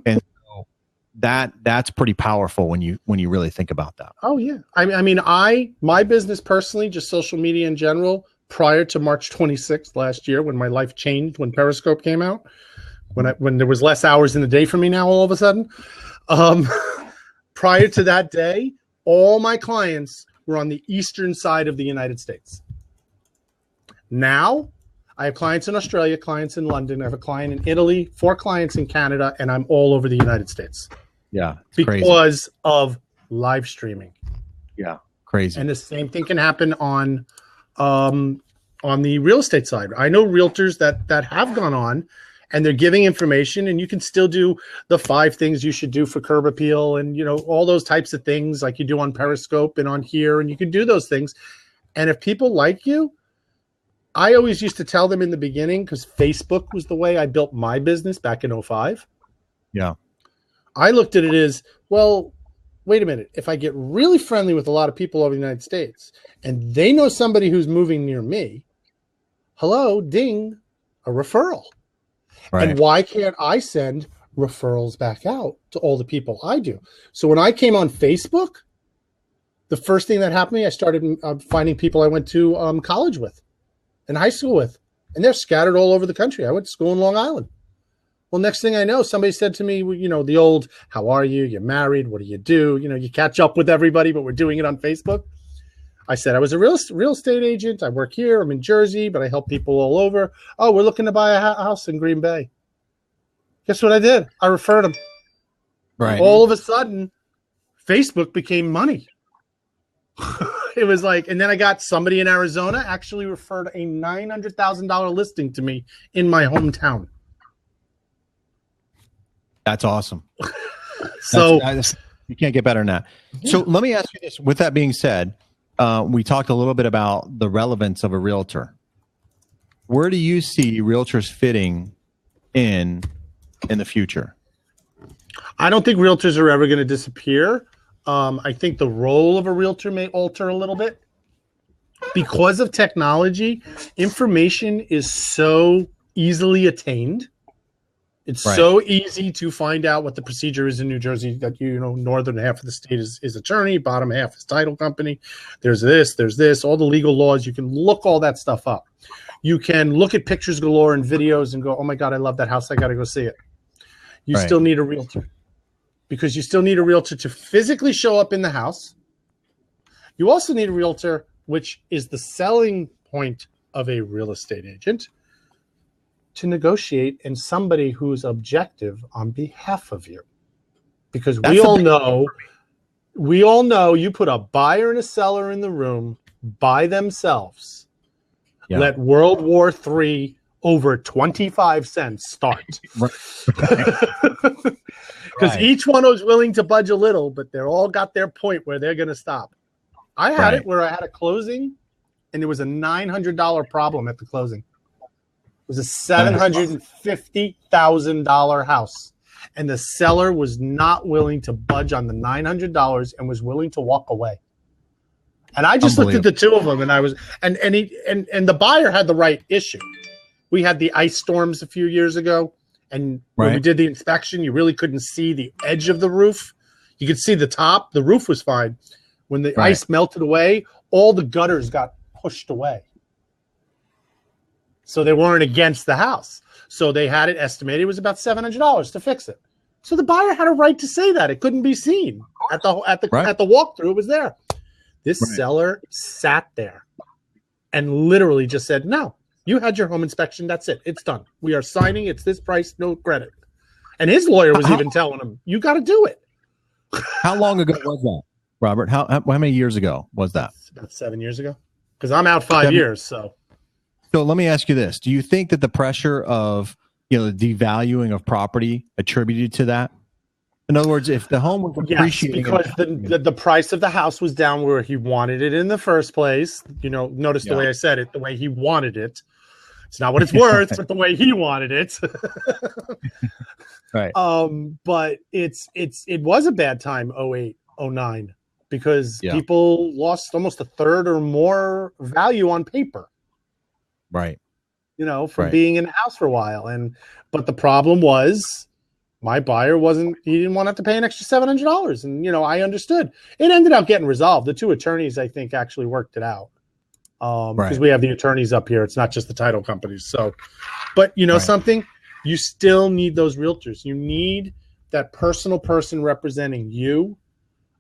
Speaker 2: And that's pretty powerful when you really think about that.
Speaker 3: Oh yeah. I mean, my business personally, just social media in general, prior to March 26th last year, when my life changed, when Periscope came out, when there was less hours in the day for me now, all of a sudden, prior to that day, all my clients were on the eastern side of the United States. Now I have clients in Australia, clients in London. I have a client in Italy, 4 clients in Canada, and I'm all over the United States.
Speaker 2: Yeah,
Speaker 3: because of live streaming.
Speaker 2: Yeah, crazy.
Speaker 3: And the same thing can happen on the real estate side. I know realtors that have gone on, and they're giving information, and you can still do the 5 things you should do for curb appeal, and all those types of things like you do on Periscope and on here, and you can do those things. And if people like you, I always used to tell them in the beginning, because Facebook was the way I built my business back in 2005.
Speaker 2: Yeah.
Speaker 3: I looked at it as, well, wait a minute. If I get really friendly with a lot of people over the United States and they know somebody who's moving near me, hello, ding, a referral. Right. And why can't I send referrals back out to all the people I do? So when I came on Facebook, the first thing that happened to me, I started finding people I went to college with and high school with, and they're scattered all over the country. I went to school in Long Island. Well, next thing I know, somebody said to me, the old, how are you? You're married. What do? You catch up with everybody, but we're doing it on Facebook. I said I was a real estate agent. I work here. I'm in Jersey, but I help people all over. Oh, we're looking to buy a house in Green Bay. Guess what I did? I referred them.
Speaker 2: Right.
Speaker 3: All of a sudden, Facebook became money. It was like, and then I got somebody in Arizona actually referred a $900,000 listing to me in my hometown.
Speaker 2: That's awesome.
Speaker 3: So
Speaker 2: you can't get better than that. Yeah. So let me ask you this. With that being said, we talked a little bit about the relevance of a realtor. Where do you see realtors fitting in the future?
Speaker 3: I don't think realtors are ever going to disappear. I think the role of a realtor may alter a little bit. Because of technology, information is so easily attained. It's so easy to find out what the procedure is in New Jersey that, northern half of the state is attorney, bottom half is title company. There's this, all the legal laws. You can look all that stuff up. You can look at pictures galore and videos and go, oh my God, I love that house. I got to go see it. You still need a realtor. Because you still need a realtor to physically show up in the house. You also need a realtor, which is the selling point of a real estate agent, to negotiate, and somebody who's objective on behalf of you. Because we all know you put a buyer and a seller in the room by themselves. Yeah. Let World War III over 25 cents start. Because each one was willing to budge a little, but they're all got their point where they're going to stop. I had it where I had a closing, and it was a $900 problem at the closing. It was a $750,000 house, and the seller was not willing to budge on the $900 and was willing to walk away. And I just looked at the two of them, and I was, and the buyer had the right issue. We had the ice storms a few years ago. And when we did the inspection, you really couldn't see the edge of the roof. You could see the top. The roof was fine. When the ice melted away, all the gutters got pushed away. So they weren't against the house. So they had it estimated. It was about $700 to fix it. So the buyer had a right to say that. It couldn't be seen at the walkthrough. It was there. This seller sat there and literally just said, no. You had your home inspection. That's it. It's done. We are signing. It's this price, no credit. And his lawyer was even telling him, you got to do it.
Speaker 2: How long ago was that, Robert? How many years ago was that?
Speaker 3: About 7 years ago. Because I'm out 5 years. So
Speaker 2: let me ask you this. Do you think that the pressure of the devaluing of property attributed to that? In other words, if the home was appreciating,
Speaker 3: because the price of the house was down where he wanted it in the first place. Notice the way I said it, the way he wanted it. It's not what it's worth, but the way he wanted it.
Speaker 2: Right.
Speaker 3: But it was a bad time, 08, 09, because people lost almost a third or more value on paper.
Speaker 2: Right.
Speaker 3: From being in the house for a while. But the problem was my buyer he didn't want to have to pay an extra $700. And, I understood. It ended up getting resolved. The two attorneys, I think, actually worked it out. Because we have the attorneys up here. It's not just the title companies. So, but something, you still need those realtors. You need that personal person representing you.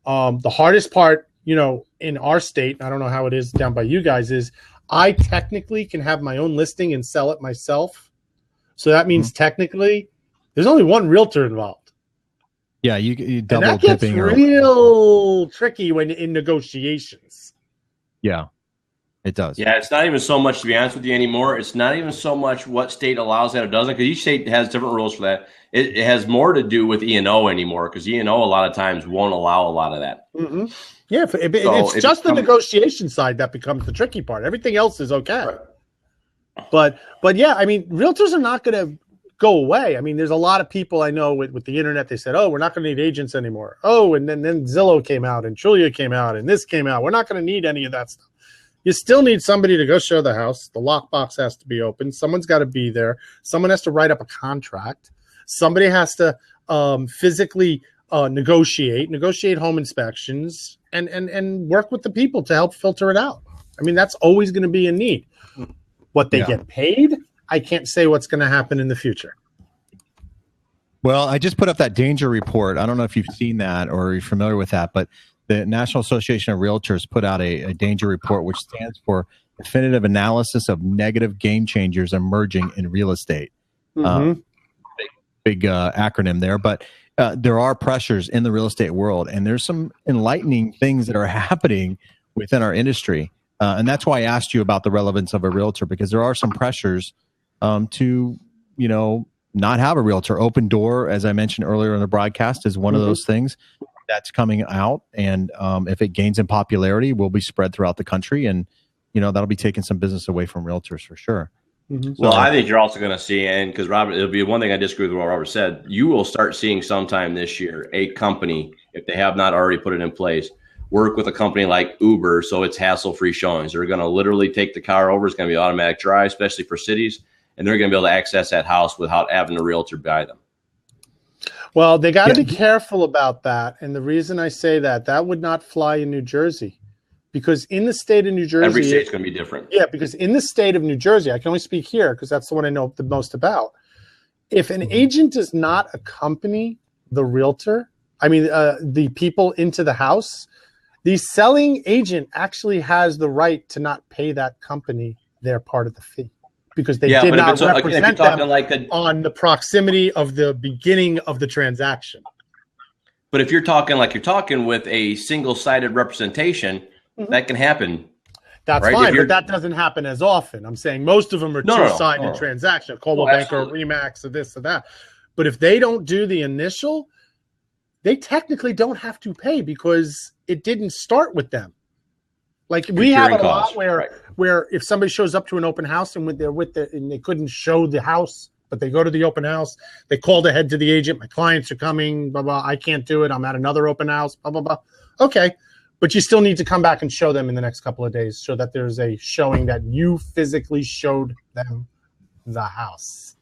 Speaker 3: The hardest part, in our state, I don't know how it is down by you guys, is I technically can have my own listing and sell it myself. So that means technically there's only one realtor involved.
Speaker 2: Yeah, you double
Speaker 3: and that gets real tricky when in negotiations.
Speaker 2: Yeah. It does.
Speaker 1: Yeah, it's not even so much, to be honest with you, anymore. It's not even so much what state allows that or doesn't, because each state has different rules for that. It has more to do with E&O anymore, because E&O a lot of times won't allow a lot of that.
Speaker 3: Mm-hmm. Yeah, it's just the negotiation side that becomes the tricky part. Everything else is okay. Right. But yeah, I mean, realtors are not going to go away. I mean, there's a lot of people I know with the internet. They said, oh, we're not going to need agents anymore. Oh, and then Zillow came out and Trulia came out and this came out. We're not going to need any of that stuff. You still need somebody to go show the house. The lockbox has to be open. Someone's got to be there. Someone has to write up a contract. Somebody has to physically negotiate home inspections and work with the people to help filter it out. I mean, that's always going to be a need. What they get paid, I can't say what's going to happen in the future.
Speaker 2: Well, I just put up that danger report. I don't know if you've seen that or you're familiar with that, but the National Association of Realtors put out a danger report, which stands for Definitive Analysis of Negative Game Changers Emerging in Real Estate. Big acronym there, but there are pressures in the real estate world, and there's some enlightening things that are happening within our industry. And that's why I asked you about the relevance of a realtor, because there are some pressures to, not have a realtor. Open Door, as I mentioned earlier in the broadcast, is one of those things that's coming out. And if it gains in popularity, will be spread throughout the country. And, that'll be taking some business away from realtors for sure.
Speaker 1: Well, I think you're also going to see, and because Robert, it'll be one thing I disagree with what Robert said, you will start seeing sometime this year a company, if they have not already put it in place, work with a company like Uber so it's hassle-free showings. They're going to literally take the car over. It's going to be automatic drive, especially for cities, and they're going to be able to access that house without having a realtor buy them.
Speaker 3: Well, they got to be careful about that. And the reason I say that would not fly in New Jersey. Because in the state of New Jersey,
Speaker 1: every state's going to be different.
Speaker 3: Yeah, because in the state of New Jersey, I can only speak here because that's the one I know the most about. If an agent does not accompany the realtor, the people into the house, the selling agent actually has the right to not pay that company their part of the fee because they did not represent them on the proximity of the beginning of the transaction.
Speaker 1: But if you're talking with a single-sided representation, that can happen.
Speaker 3: That's right? Fine, but that doesn't happen as often. I'm saying most of them are two-sided transactions. Coldwell Banker, Remax, or this or that. But if they don't do the initial, they technically don't have to pay because it didn't start with them. Like we have a lot where if somebody shows up to an open house and and they couldn't show the house, but they go to the open house, they called ahead to the agent. My clients are coming, blah blah. I can't do it. I'm at another open house, blah blah blah. Okay. But you still need to come back and show them in the next couple of days so that there's a showing that you physically showed them the house.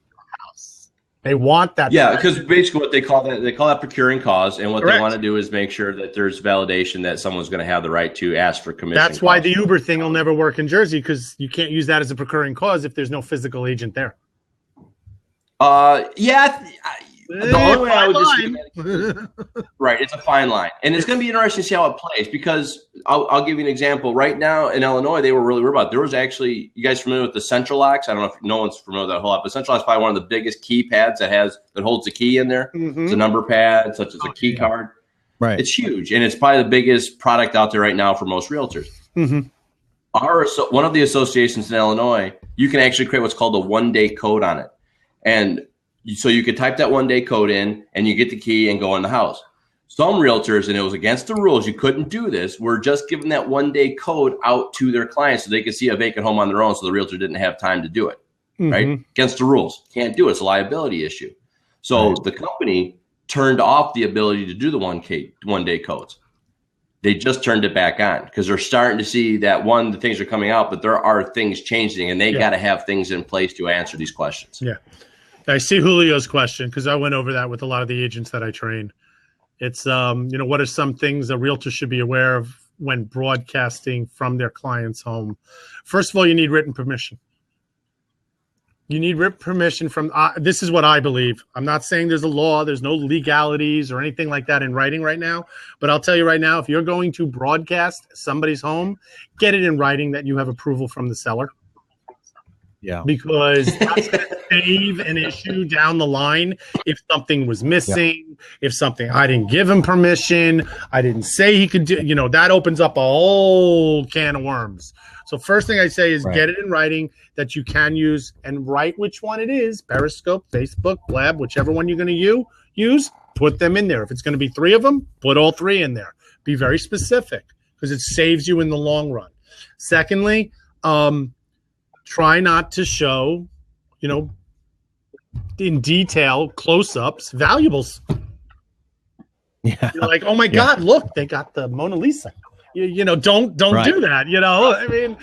Speaker 3: They want that.
Speaker 1: Yeah, because basically what they call that procuring cause, and what they want to do is make sure that there's validation that someone's going to have the right to ask for commission.
Speaker 3: That's why the Uber thing will never work in Jersey because you can't use that as a procuring cause if there's no physical agent there.
Speaker 1: The only way I would disagree, right? It's a fine line, and it's going to be interesting to see how it plays. Because I'll give you an example. Right now in Illinois, they were really worried about. There was actually, you guys familiar with the Central Locks? I don't know if no one's familiar with that whole lot, but Central Locks is probably one of the biggest keypads that holds the key in there. It's a number pad, such as a key card.
Speaker 2: Right.
Speaker 1: It's huge, and it's probably the biggest product out there right now for most realtors. One of the associations in Illinois, you can actually create what's called a one-day code on it, and so you could type that one-day code in, and you get the key and go in the house. Some realtors, and it was against the rules, you couldn't do this, were just giving that one-day code out to their clients so they could see a vacant home on their own so the realtor didn't have time to do it, right? Against the rules. Can't do it. It's a liability issue. So the company turned off the ability to do the one-day codes. They just turned it back on because they're starting to see that, the things are coming out, but there are things changing, and they got to have things in place to answer these questions.
Speaker 3: Yeah. I see Julio's question because I went over that with a lot of the agents that I train. It's, what are some things a realtor should be aware of when broadcasting from their client's home? First of all, you need written permission. You need written permission from, this is what I believe. I'm not saying there's a law, there's no legalities or anything like that in writing right now. But I'll tell you right now, if you're going to broadcast somebody's home, get it in writing that you have approval from the seller.
Speaker 2: Yeah,
Speaker 3: because that's going to save an issue down the line if something was missing, if something I didn't give him permission, I didn't say he could do, that opens up a whole can of worms. So first thing I say is get it in writing that you can use and write which one it is, Periscope, Facebook, Blab, whichever one you're going to use, put them in there. If it's going to be 3 of them, put all 3 in there. Be very specific because it saves you in the long run. Secondly, try not to show, in detail, close-ups, valuables.
Speaker 2: Yeah.
Speaker 3: You're like, oh my God, look, they got the Mona Lisa. Don't do that.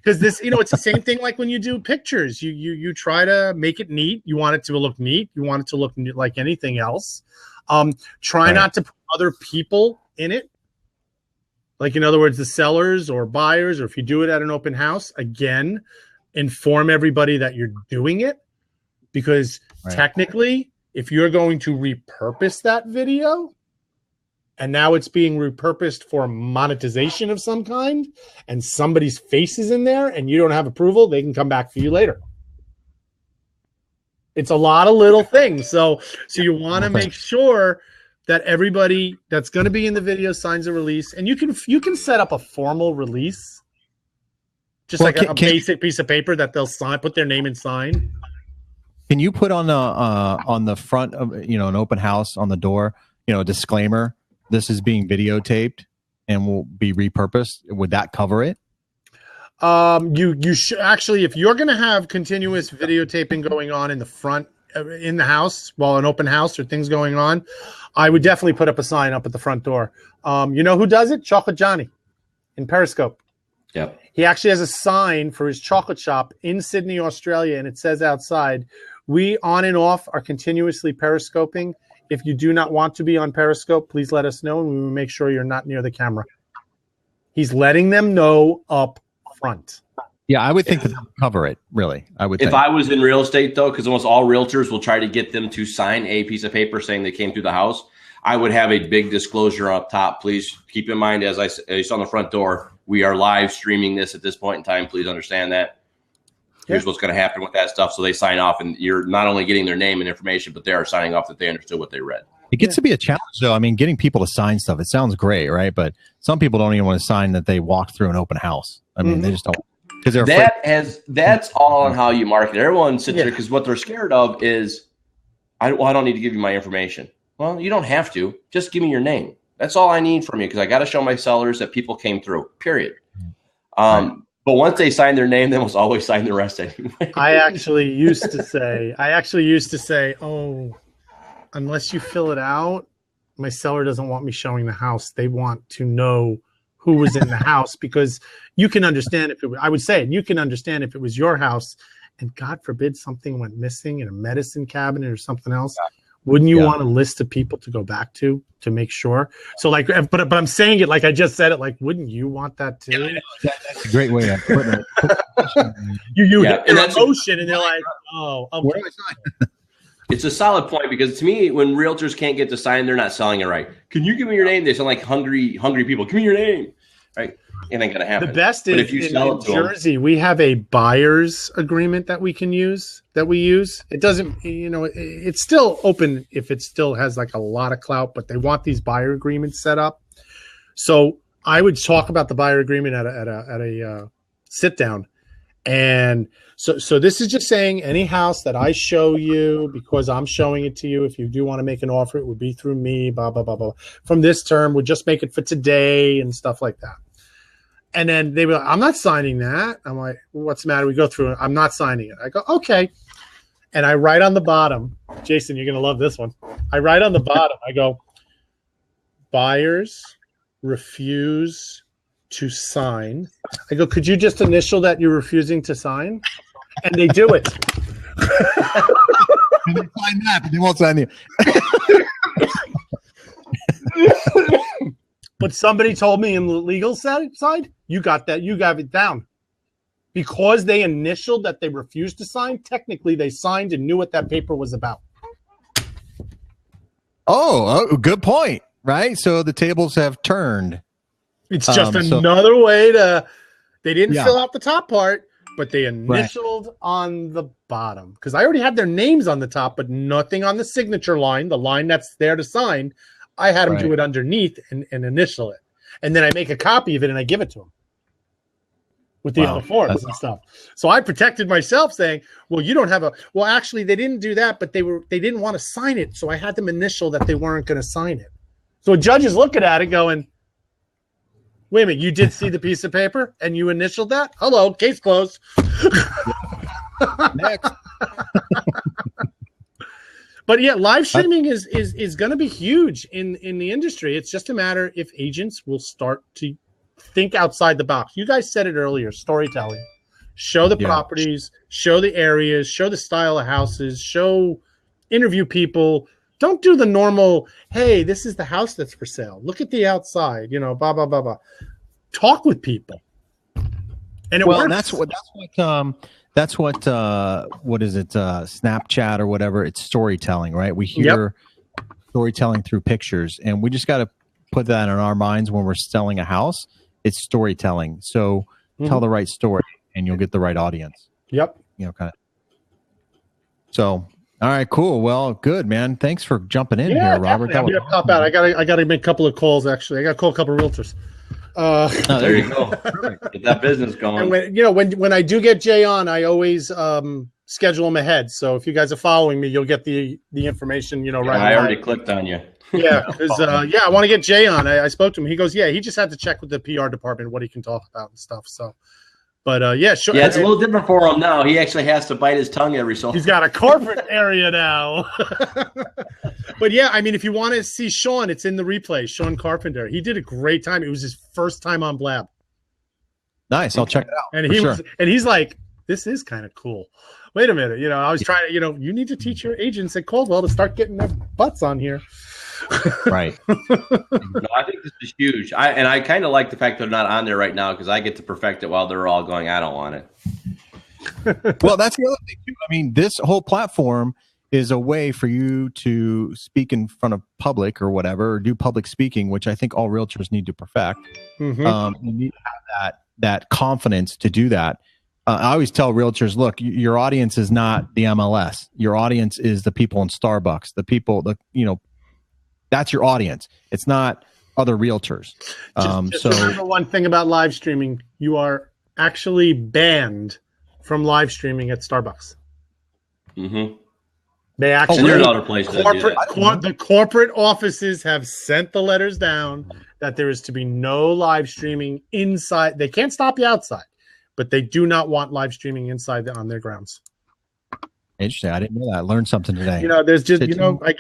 Speaker 3: Because this, it's the same thing like when you do pictures. You try to make it neat. You want it to look neat. You want it to look like anything else. Try not to put other people in it. Like, in other words, the sellers or buyers, or if you do it at an open house, again, inform everybody that you're doing it. Because technically, if you're going to repurpose that video, and now it's being repurposed for monetization of some kind, and somebody's face is in there and you don't have approval, they can come back for you later. It's a lot of little things. So you want to make sure that everybody that's going to be in the video signs a release, and you can set up a formal release, just like a basic piece of paper that they'll sign, put their name and sign.
Speaker 2: Can you put on the front of an open house on the door, a disclaimer? This is being videotaped and will be repurposed. Would that cover it?
Speaker 3: You should actually, if you're going to have continuous videotaping going on in the front, in the house, while an open house or things going on, I would definitely put up a sign up at the front door. You know who does it? Chocolate Johnny in Periscope.
Speaker 1: Yep.
Speaker 3: He actually has a sign for his chocolate shop in Sydney, Australia, and it says outside, "We on and off are continuously periscoping. If you do not want to be on Periscope, please let us know, and we will make sure you're not near the camera." He's letting them know up front.
Speaker 2: Yeah, I would think that would cover it, really. I would think.
Speaker 1: If I was in real estate, though, because almost all realtors will try to get them to sign a piece of paper saying they came through the house, I would have a big disclosure up top. Please keep in mind, as I saw on the front door, we are live streaming this at this point in time. Please understand that. Here's what's going to happen with that stuff. So they sign off, and you're not only getting their name and information, but they are signing off that they understood what they read.
Speaker 2: It gets to be a challenge, though. I mean, getting people to sign stuff, it sounds great, right? But some people don't even want to sign that they walked through an open house. I mean, they just don't. Because they're
Speaker 1: that's all on how you market it. Everyone sits there because what they're scared of is, I don't need to give you my information. Well, you don't have to. Just give me your name. That's all I need from you, because I got to show my sellers that people came through, period. But once they sign their name, they must always sign the rest anyway.
Speaker 3: I actually used to say, oh, unless you fill it out, my seller doesn't want me showing the house. They want to know who was in the house, because you can understand if it was, I would say, you can understand if it was your house and God forbid something went missing in a medicine cabinet or something else. Wouldn't you want a list of people to go back to make sure? So like, but I'm saying it like I just said it. Like, wouldn't you want that too?
Speaker 2: Yeah, that's a great way of putting it.
Speaker 3: You hit their emotion, and they're like, oh, okay.
Speaker 2: Where do I sign?
Speaker 1: It's a solid point, because to me, when realtors can't get to sign, they're not selling it right. Can you give me your name? They sound like hungry people. Give me your name, right? It ain't gonna happen.
Speaker 3: The best is in Jersey, we have a buyer's agreement that we can use. It doesn't, it's still open if it still has like a lot of clout, but they want these buyer agreements set up. So I would talk about the buyer agreement at a sit down, and so this is just saying any house that I show you, because I'm showing it to you, if you do want to make an offer, it would be through me, blah, blah, blah, blah. From this term, we'll just make it for today and stuff like that. And then they were like, I'm not signing that. I'm like, what's the matter? We go through it. I'm not signing it. I go, okay. And I write on the bottom, Jason, you're going to love this one. I write on the bottom, I go, buyers refuse to sign. I go, could you just initial that you're refusing to sign? And they do it.
Speaker 2: And they sign that, but they won't sign you.
Speaker 3: But somebody told me in the legal side, you got it down. Because they initialed that they refused to sign, technically they signed and knew what that paper was about.
Speaker 2: Oh, good point. Right? So the tables have turned.
Speaker 3: It's just another way to, they didn't fill out the top part, but they initialed on the bottom. Because I already had their names on the top, but nothing on the signature line, the line that's there to sign. I had them do it underneath and initial it. And then I make a copy of it and I give it to them with the other forms and stuff. So I protected myself saying, well, you don't have well, actually they didn't do that, but they didn't want to sign it. So I had them initial that they weren't going to sign it. So a judge is looking at it going, wait a minute, you did see the piece of paper and you initialed that? Hello, case closed.
Speaker 2: Next.
Speaker 3: But yeah, live streaming is going to be huge in the industry. It's just a matter if agents will start to think outside the box. You guys said it earlier, storytelling. Show the properties, show the areas, show the style of houses, interview people. Don't do the normal, hey, this is the house that's for sale. Look at the outside, blah, blah, blah, blah. Talk with people. And it works.
Speaker 2: That's what what is it? Snapchat or whatever. It's storytelling, right? We hear storytelling through pictures, and we just got to put that in our minds when we're selling a house. It's storytelling. So tell the right story and you'll get the right audience.
Speaker 3: Yep.
Speaker 2: You know, kind of. So, all right, cool. Well, good, man. Thanks for jumping in here, Robert.
Speaker 3: I'm gonna pop out. I gotta make a couple of calls. Actually, I gotta call a couple of realtors.
Speaker 1: There you go. Get that business going.
Speaker 3: And when I do get Jay on, I always schedule him ahead. So if you guys are following me, you'll get the information. Right.
Speaker 1: I already clicked on you.
Speaker 3: Yeah, because I want to get Jay on. I spoke to him. He goes, yeah, he just had to check with the PR department what he can talk about and stuff. So. But yeah, sure.
Speaker 1: Yeah, it's a little different for him now. He actually has to bite his tongue every so often.
Speaker 3: He's got a corporate area now. But yeah, I mean, if you want to see Sean, it's in the replay. Sean Carpenter. He did a great time. It was his first time on Blab.
Speaker 2: Nice. I'll check it out.
Speaker 3: And he's like, this is kind of cool. Wait a minute. I was trying to, you need to teach your agents at Coldwell to start getting their butts on here.
Speaker 2: Right.
Speaker 1: No, I think this is huge. I kind of like the fact they're not on there right now because I get to perfect it while they're all going, I don't want it.
Speaker 2: Well, that's the other thing too. I mean, this whole platform is a way for you to speak in front of public or whatever, or do public speaking, which I think all realtors need to perfect. You need to have that confidence to do that. I always tell realtors, look, your audience is not the MLS. Your audience is the people in Starbucks, the people, that's your audience. It's not other realtors.
Speaker 3: Just remember one thing about live streaming. You are actually banned from live streaming at Starbucks.
Speaker 1: Mm-hmm.
Speaker 3: They actually,
Speaker 1: and there's other places
Speaker 3: the corporate offices have sent the letters down that there is to be no live streaming inside. They can't stop you outside, but they do not want live streaming inside on their grounds.
Speaker 2: Interesting. I didn't know that. I learned something today.
Speaker 3: There's just,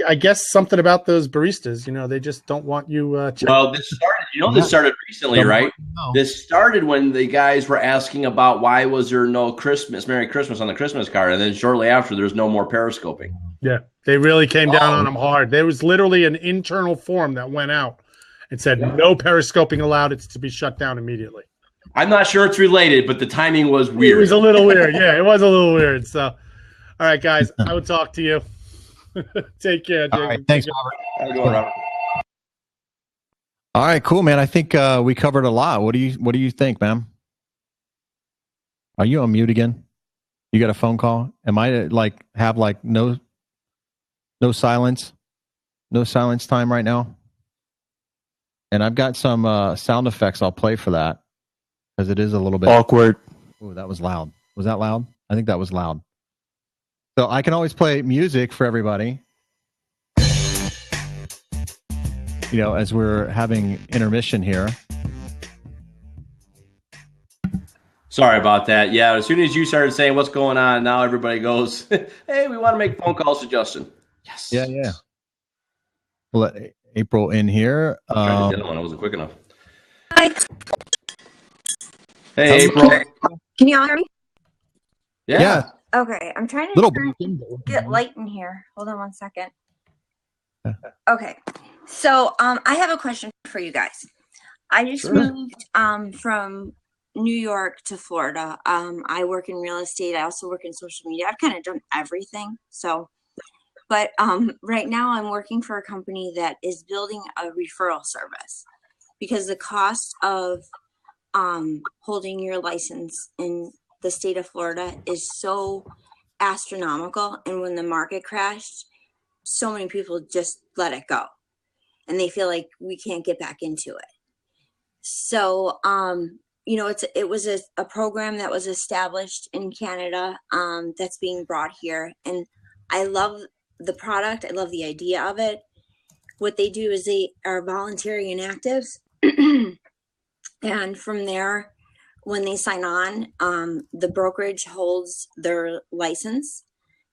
Speaker 3: I guess something about those baristas, they just don't want you.
Speaker 1: Well, this started recently, right? This started when the guys were asking about why was there no Merry Christmas on the Christmas card. And then shortly after, there's no more periscoping.
Speaker 3: Yeah. They really came down on them hard. There was literally an internal form that went out and said no periscoping allowed. It's to be shut down immediately.
Speaker 1: I'm not sure it's related, but the timing was weird.
Speaker 3: It was a little weird. Yeah, it was a little weird. So. All right, guys. I will talk to you. Take care.
Speaker 2: All right, thanks, Robert. All right, cool, man. I think we covered a lot. What do you think, man? Are you on mute again? You got a phone call? Am I have no silence, time right now? And I've got some sound effects I'll play for that because it is a little bit
Speaker 4: awkward.
Speaker 2: Oh, that was loud. Was that loud? I think that was loud. So I can always play music for everybody, as we're having intermission here.
Speaker 1: Sorry about that. Yeah, as soon as you started saying what's going on, now everybody goes, hey, we want to make phone calls to Justin. Yes.
Speaker 2: Yeah. We'll let April in here.
Speaker 1: The other one, I wasn't quick enough. Hi. Hey, April.
Speaker 5: Can you all hear me?
Speaker 2: Yeah.
Speaker 5: Okay, I'm trying to get light in here. Hold on one second. Okay, so I have a question for you guys. I just moved from New York to Florida. I work in real estate. I also work in social media. I've kind of done everything. But right now I'm working for a company that is building a referral service because the cost of holding your license in the state of Florida is so astronomical, and when the market crashed, so many people just let it go and they feel like we can't get back into it. So it was a program that was established in Canada that's being brought here, and I love the product. I love the idea of it. What they do is they are voluntary inactives and from there, when they sign on, the brokerage holds their license,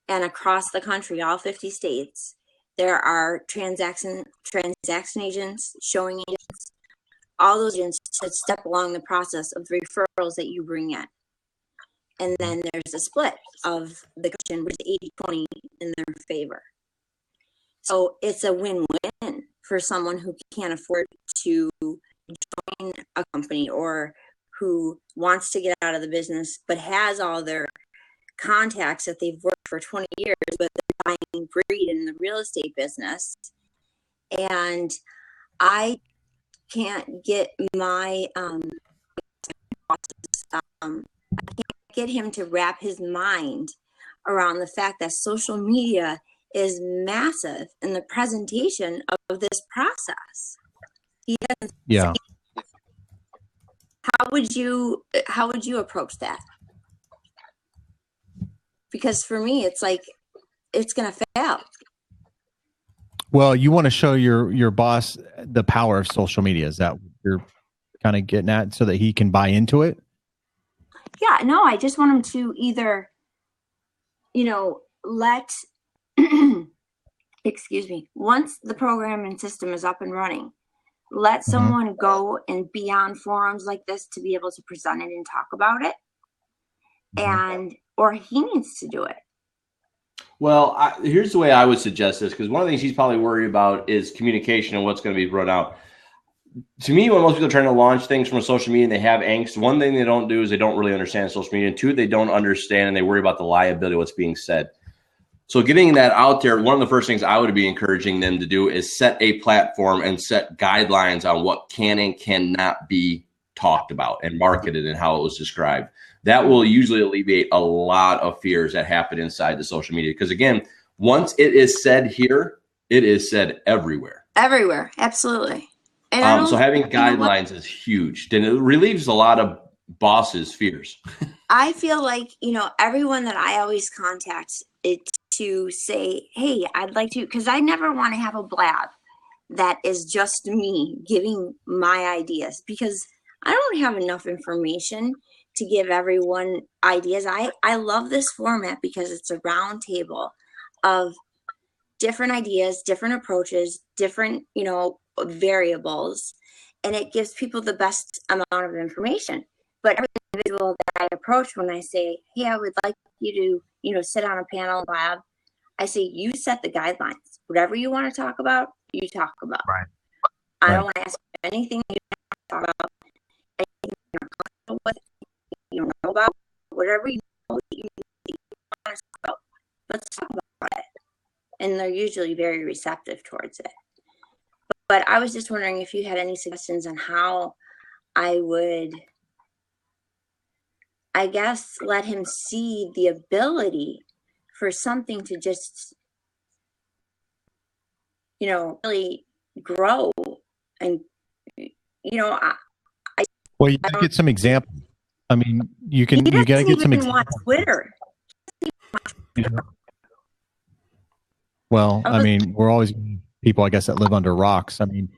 Speaker 5: and across the country, all 50 states, there are transaction agents, showing agents, all those agents that step along the process of the referrals that you bring in. And then there's a split of the commission, which is 80-20 in their favor. So it's a win-win for someone who can't afford to join a company or who wants to get out of the business but has all their contacts that they've worked for 20 years, but they're dying breed in the real estate business. And I can't get my I can't get him to wrap his mind around the fact that social media is massive in the presentation of this process. He doesn't.
Speaker 2: Yeah.
Speaker 5: How would you approach that? Because for me, it's like it's going to fail.
Speaker 2: Well, you want to show your boss the power of social media. Is that what you're kind of getting at, so that he can buy into it?
Speaker 5: Yeah, no, I just want him to either, let, excuse me, once the program and system is up and running, let someone go and be on forums like this to be able to present it and talk about it. Or he needs to do it.
Speaker 1: Well, here's the way I would suggest this, because one of the things he's probably worried about is communication and what's going to be brought out. To me, when most people are trying to launch things from social media and they have angst, one thing they don't do is they don't really understand social media. And two, they don't understand and they worry about the liability of what's being said. So getting that out there, one of the first things I would be encouraging them to do is set a platform and set guidelines on what can and cannot be talked about and marketed and how it was described. That will usually alleviate a lot of fears that happen inside the social media. Because again, once it is said here, it is said everywhere.
Speaker 5: Everywhere, absolutely. And
Speaker 1: so having guidelines is huge. Then it relieves a lot of bosses' fears.
Speaker 5: I feel like, everyone that I always contact it to say, hey, I'd like to, because I never want to have a blab that is just me giving my ideas, because I don't have enough information to give everyone ideas. I love this format because it's a round table of different ideas, different approaches, different, variables, and it gives people the best amount of information. But every individual that I approach, when I say, hey, I would like you to, sit on a panel lab, I say, you set the guidelines. Whatever you want to talk about, you talk about.
Speaker 2: Right.
Speaker 5: I don't want to ask you anything you talk about, anything you're not comfortable with, you don't know about, whatever you know that you want to talk about, let's talk about it. And they're usually very receptive towards it. But I was just wondering if you had any suggestions on how I would, I guess, let him see the ability for something to just, really grow. And,
Speaker 2: well, you gotta get some examples. I mean, you got to get some examples.
Speaker 5: Want Twitter.
Speaker 2: Well, I mean, we're always people, I guess, that live under rocks. I mean,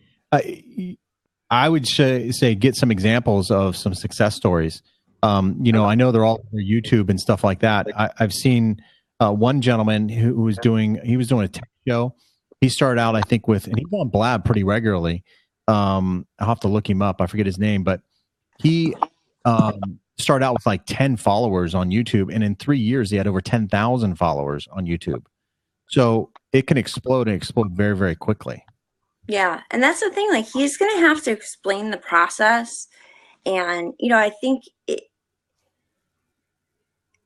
Speaker 2: I would say get some examples of some success stories. I know they're all over YouTube and stuff like that. I've seen one gentleman who was doing a tech show. He started out, I think, and he's on Blab pretty regularly. I'll have to look him up. I forget his name, but he started out with like 10 followers on YouTube, and in 3 years, he had over 10,000 followers on YouTube. So it can explode very, very quickly.
Speaker 5: Yeah. And that's the thing, like, he's going to have to explain the process. And, I think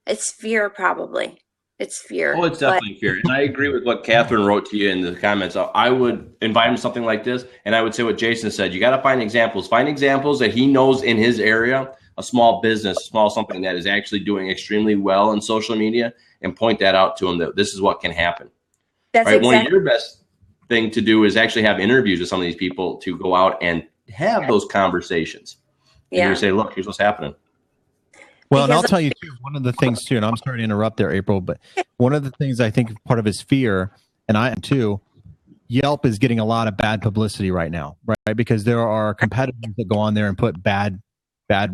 Speaker 5: it's fear, probably. It's fear.
Speaker 1: Oh, it's definitely fear. And I agree with what Catherine wrote to you in the comments. I would invite him to something like this. And I would say what Jayson said. You got to find examples. Find examples that he knows in his area, a small business, something that is actually doing extremely well in social media, and point that out to him that this is what can happen.
Speaker 5: That's
Speaker 1: right.
Speaker 5: Exactly.
Speaker 1: One of your best thing to do is actually have interviews with some of these people to go out and have those conversations. Yeah. And you say, look, here's what's happening.
Speaker 2: Well, and I'll tell you too, one of the things too, and I'm sorry to interrupt there, April, but one of the things I think part of his fear, and I am too, Yelp is getting a lot of bad publicity right now, right? Because there are competitors that go on there and put bad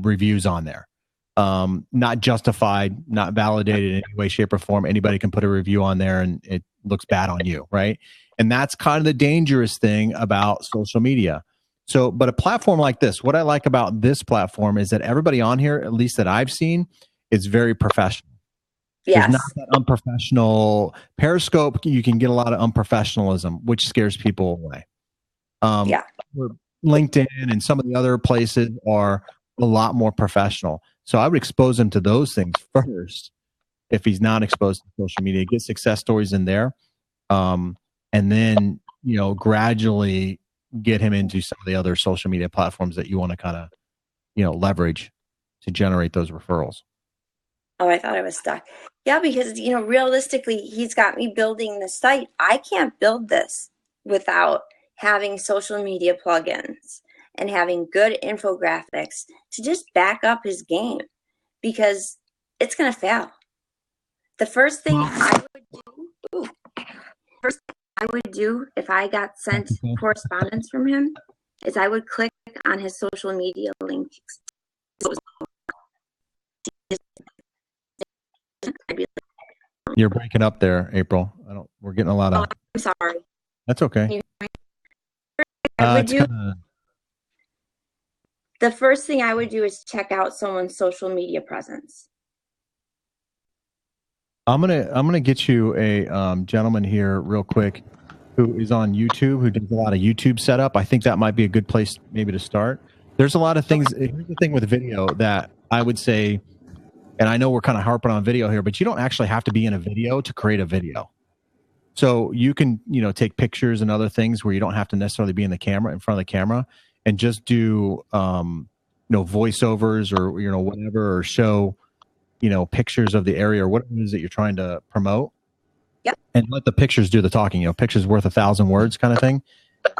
Speaker 2: reviews on there. Not justified, not validated in any way, shape, or form. Anybody can put a review on there and it looks bad on you, right? And that's kind of the dangerous thing about social media. So, but a platform like this, what I like about this platform is that everybody on here, at least that I've seen, is very professional.
Speaker 5: Yes.
Speaker 2: There's not that unprofessional Periscope. You can get a lot of unprofessionalism, which scares people away. LinkedIn and some of the other places are a lot more professional. So I would expose him to those things first. If he's not exposed to social media, get success stories in there. And then, gradually get him into some of the other social media platforms that you want to kind of, leverage to generate those referrals.
Speaker 5: Oh, I thought I was stuck. Yeah, because, realistically, he's got me building the site. I can't build this without having social media plugins and having good infographics to just back up his game, because it's going to fail. The first thing I would do if I got sent correspondence from him is I would click on his social media links.
Speaker 2: You're breaking up there, April. We're getting a lot of.
Speaker 5: I'm sorry.
Speaker 2: That's okay.
Speaker 5: The first thing I would do is check out someone's social media presence.
Speaker 2: I'm gonna get you a gentleman here real quick who is on YouTube, who does a lot of YouTube setup. I think that might be a good place maybe to start. There's a lot of things. Here's the thing with video that I would say, and I know we're kind of harping on video here, but you don't actually have to be in a video to create a video. So you can, take pictures and other things where you don't have to necessarily be in front of the camera, and just do, voiceovers or, whatever, or show, pictures of the area or whatever it is that you're trying to promote.
Speaker 5: Yep.
Speaker 2: And let the pictures do the talking, pictures worth 1,000 words kind of thing,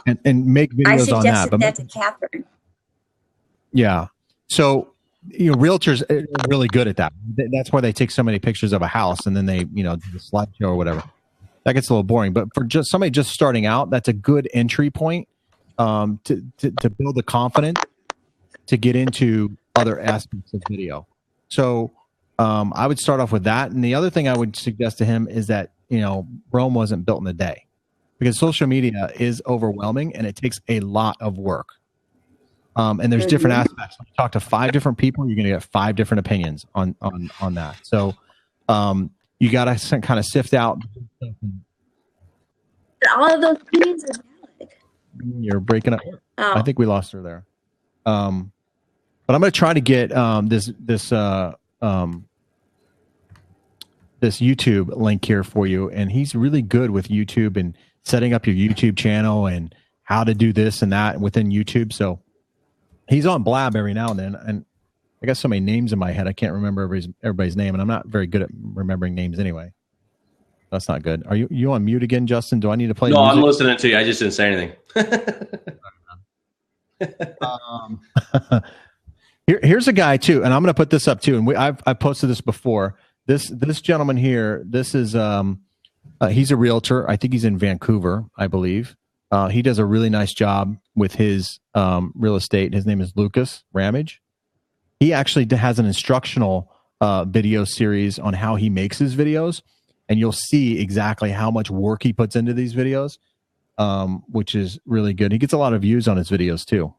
Speaker 2: and make videos on that.
Speaker 5: I suggested that to Catherine.
Speaker 2: Yeah. So, realtors are really good at that. That's why they take so many pictures of a house and then they, do the slideshow or whatever. That gets a little boring. But for just somebody just starting out, that's a good entry point to build the confidence to get into other aspects of video. So I would start off with that. And the other thing I would suggest to him is that, Rome wasn't built in a day, because social media is overwhelming and it takes a lot of work. And there's different aspects. When you talk to 5 different people, you're going to get 5 different opinions on that. So you got to kind of sift out.
Speaker 5: All of those opinions are valid.
Speaker 2: You're breaking up. Oh. I think we lost her there. But I'm going to try to get this YouTube link here for you. And he's really good with YouTube and setting up your YouTube channel and how to do this and that within YouTube. So he's on Blab every now and then. And I got so many names in my head, I can't remember everybody's name. And I'm not very good at remembering names anyway. That's not good. Are you on mute again, Justin? Do I need to play?
Speaker 1: No,
Speaker 2: music?
Speaker 1: I'm listening to you. I just didn't say anything.
Speaker 2: Here's a guy too, and I'm going to put this up too. And I've posted this before. This gentleman here. This is he's a realtor. I think he's in Vancouver, I believe. He does a really nice job with his real estate. His name is Lucas Ramage. He actually has an instructional video series on how he makes his videos, and you'll see exactly how much work he puts into these videos, which is really good. He gets a lot of views on his videos too,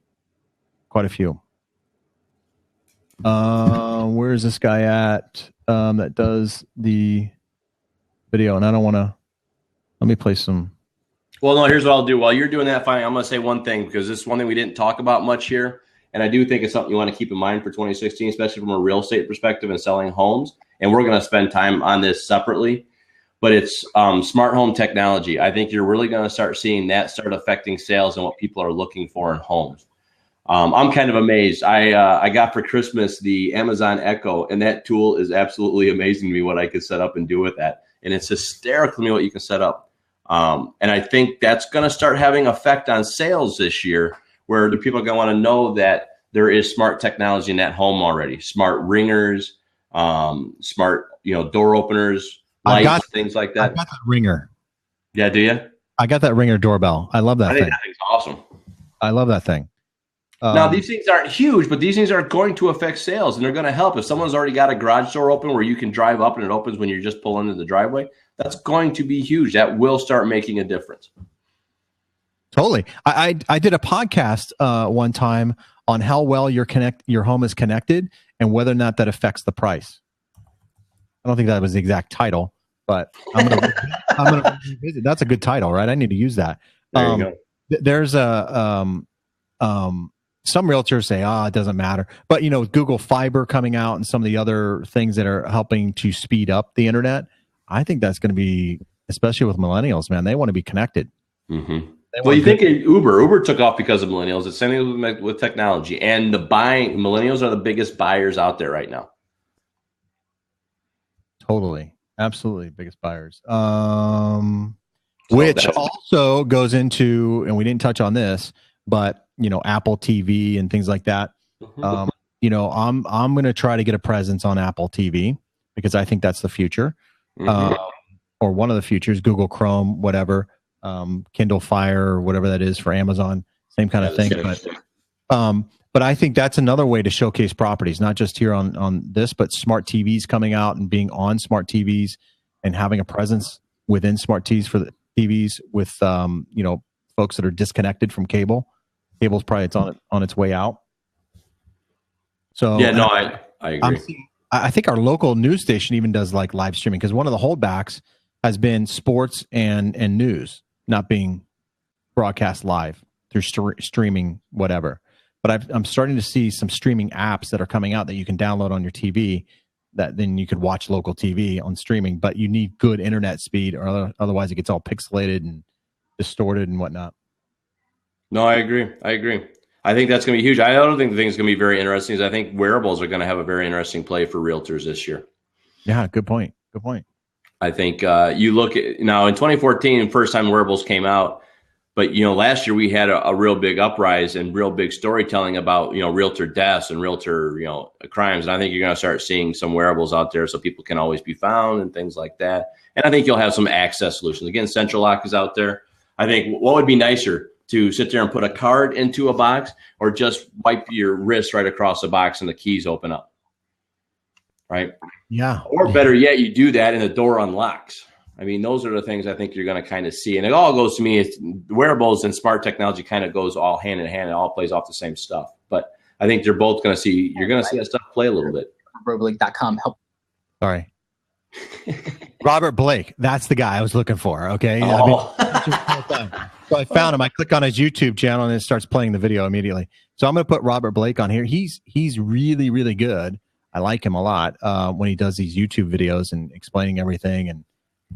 Speaker 2: quite a few. Where is this guy at that does the video? And I don't want to. Let me play some.
Speaker 1: Well, no, here's what I'll do. While you're doing that, fine, I'm going to say one thing, because this is one thing we didn't talk about much here. And I do think it's something you want to keep in mind for 2016, especially from a real estate perspective and selling homes. And we're going to spend time on this separately. But it's smart home technology. I think you're really going to start seeing that start affecting sales and what people are looking for in homes. I'm kind of amazed. I got for Christmas the Amazon Echo, and that tool is absolutely amazing to me, what I could set up and do with that. And it's hysterical to me what you can set up. And I think that's going to start having effect on sales this year, where the people are going to want to know that there is smart technology in that home already. Smart ringers, smart door openers, lights, things like that.
Speaker 2: I got that ringer.
Speaker 1: Yeah, do you?
Speaker 2: I got that ringer doorbell. I love that thing.
Speaker 1: That thing's awesome.
Speaker 2: I love that thing.
Speaker 1: Now, these things aren't huge, but these things are going to affect sales, and they're going to help. If someone's already got a garage door open where you can drive up and it opens when you're just pulling into the driveway, that's going to be huge. That will start making a difference.
Speaker 2: Totally. I did a podcast one time on how well your home is connected and whether or not that affects the price. I don't think that was the exact title, but I'm gonna revisit. That's a good title, right? I need to use that.
Speaker 1: There you go.
Speaker 2: There's some realtors say, it doesn't matter. But, Google Fiber coming out and some of the other things that are helping to speed up the internet, I think that's going to be, especially with millennials, man, they want to be connected.
Speaker 1: Mm-hmm. Well, you think Uber took off because of millennials. It's same with technology, and millennials are the biggest buyers out there right now.
Speaker 2: Totally. Absolutely. Biggest buyers. Which also goes into, and we didn't touch on this, but Apple TV and things like that. I'm going to try to get a presence on Apple TV because I think that's the future, or one of the futures. Google Chrome, whatever, Kindle Fire, or whatever that is for Amazon, same kind of thing. But I think that's another way to showcase properties, not just here on this, but smart TVs coming out and being on smart TVs and having a presence within smart TVs for the TVs with folks that are disconnected from cable. Cable's probably on its way out. So
Speaker 1: yeah, no, I agree.
Speaker 2: I think our local news station even does like live streaming because one of the holdbacks has been sports and news not being broadcast live through streaming, whatever. But I'm starting to see some streaming apps that are coming out that you can download on your TV that then you could watch local TV on streaming, but you need good internet speed or otherwise it gets all pixelated and distorted and whatnot.
Speaker 1: No, I agree. I think that's going to be huge. I don't think the thing is going to be very interesting is I think wearables are going to have a very interesting play for realtors this year.
Speaker 2: Yeah, good point.
Speaker 1: I think you look at now in 2014, first time wearables came out, but last year we had a real big uprise and real big storytelling about realtor deaths and realtor crimes. And I think you're going to start seeing some wearables out there so people can always be found and things like that. And I think you'll have some access solutions. Again, Central Lock is out there. I think what would be nicer to sit there and put a card into a box or just wipe your wrist right across the box and the keys open up, right?
Speaker 2: Yeah.
Speaker 1: Or better yet, you do that and the door unlocks. I mean, those are the things I think you're going to kind of see. And it all goes to me, it's wearables and smart technology kind of goes all hand in hand. It all plays off the same stuff. But I think they're both going to see, you're going to see that stuff play a little bit.
Speaker 4: Roboblake.com help.
Speaker 2: Sorry. Robert Blake. That's the guy I was looking for. Okay.
Speaker 1: Oh.
Speaker 2: So I found him. I click on his YouTube channel and it starts playing the video immediately. So I'm going to put Robert Blake on here. He's really, really good. I like him a lot when he does these YouTube videos and explaining everything.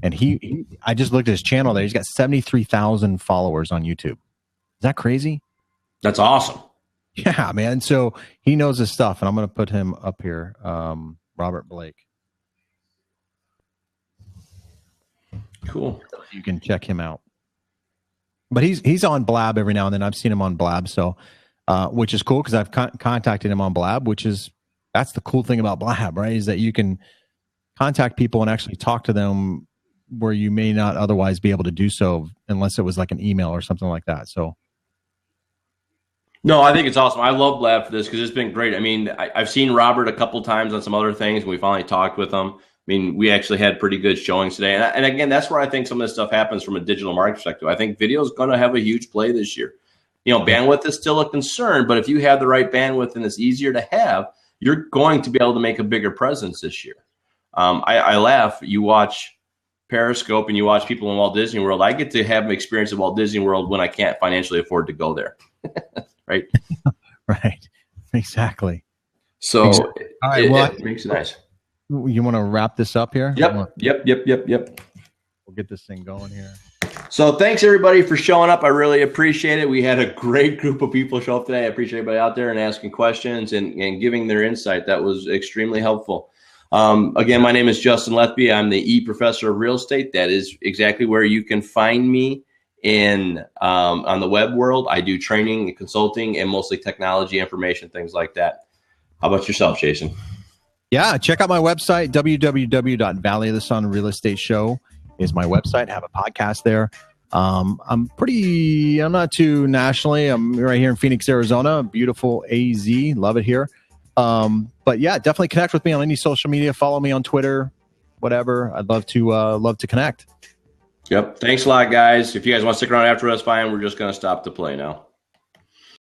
Speaker 2: And he I just looked at his channel there. He's got 73,000 followers on YouTube. Is that crazy?
Speaker 1: That's awesome.
Speaker 2: Yeah, man. So he knows his stuff, and I'm going to put him up here. Robert Blake.
Speaker 1: Cool.
Speaker 2: You can check him out. But he's on Blab every now and then. I've seen him on Blab, so which is cool because I've contacted him on Blab, that's the cool thing about Blab, right? Is that you can contact people and actually talk to them where you may not otherwise be able to do so unless it was like an email or something like that. So.
Speaker 1: No, I think it's awesome. I love Blab for this because it's been great. I mean, I've seen Robert a couple times on some other things. And we finally talked with him. I mean, we actually had pretty good showings today. And again, that's where I think some of this stuff happens from a digital marketing perspective. I think video is going to have a huge play this year. Bandwidth is still a concern, but if you have the right bandwidth and it's easier to have, you're going to be able to make a bigger presence this year. I laugh. You watch Periscope and you watch people in Walt Disney World. I get to have an experience of Walt Disney World when I can't financially afford to go there. Right.
Speaker 2: Right. Exactly.
Speaker 1: So
Speaker 2: all right,
Speaker 1: it makes it nice.
Speaker 2: You want to wrap this up here?
Speaker 1: Yep.
Speaker 2: We'll get this thing going here.
Speaker 1: So thanks everybody for showing up. I really appreciate it. We had a great group of people show up today. I appreciate everybody out there and asking questions and giving their insight. That was extremely helpful. Again, my name is Justin Lethby. I'm the E Professor of Real Estate. That is exactly where you can find me on the web world. I do training and consulting and mostly technology, information, things like that. How about yourself, Jayson?
Speaker 2: Yeah, check out my website, www.Valley of the Sun Real Estate Show is my website. I have a podcast there. I'm not too nationally. I'm right here in Phoenix, Arizona, beautiful AZ. Love it here. But yeah, definitely connect with me on any social media. Follow me on Twitter, whatever. I'd love to connect.
Speaker 1: Yep. Thanks a lot, guys. If you guys want to stick around after us, fine. We're just going to stop the play now.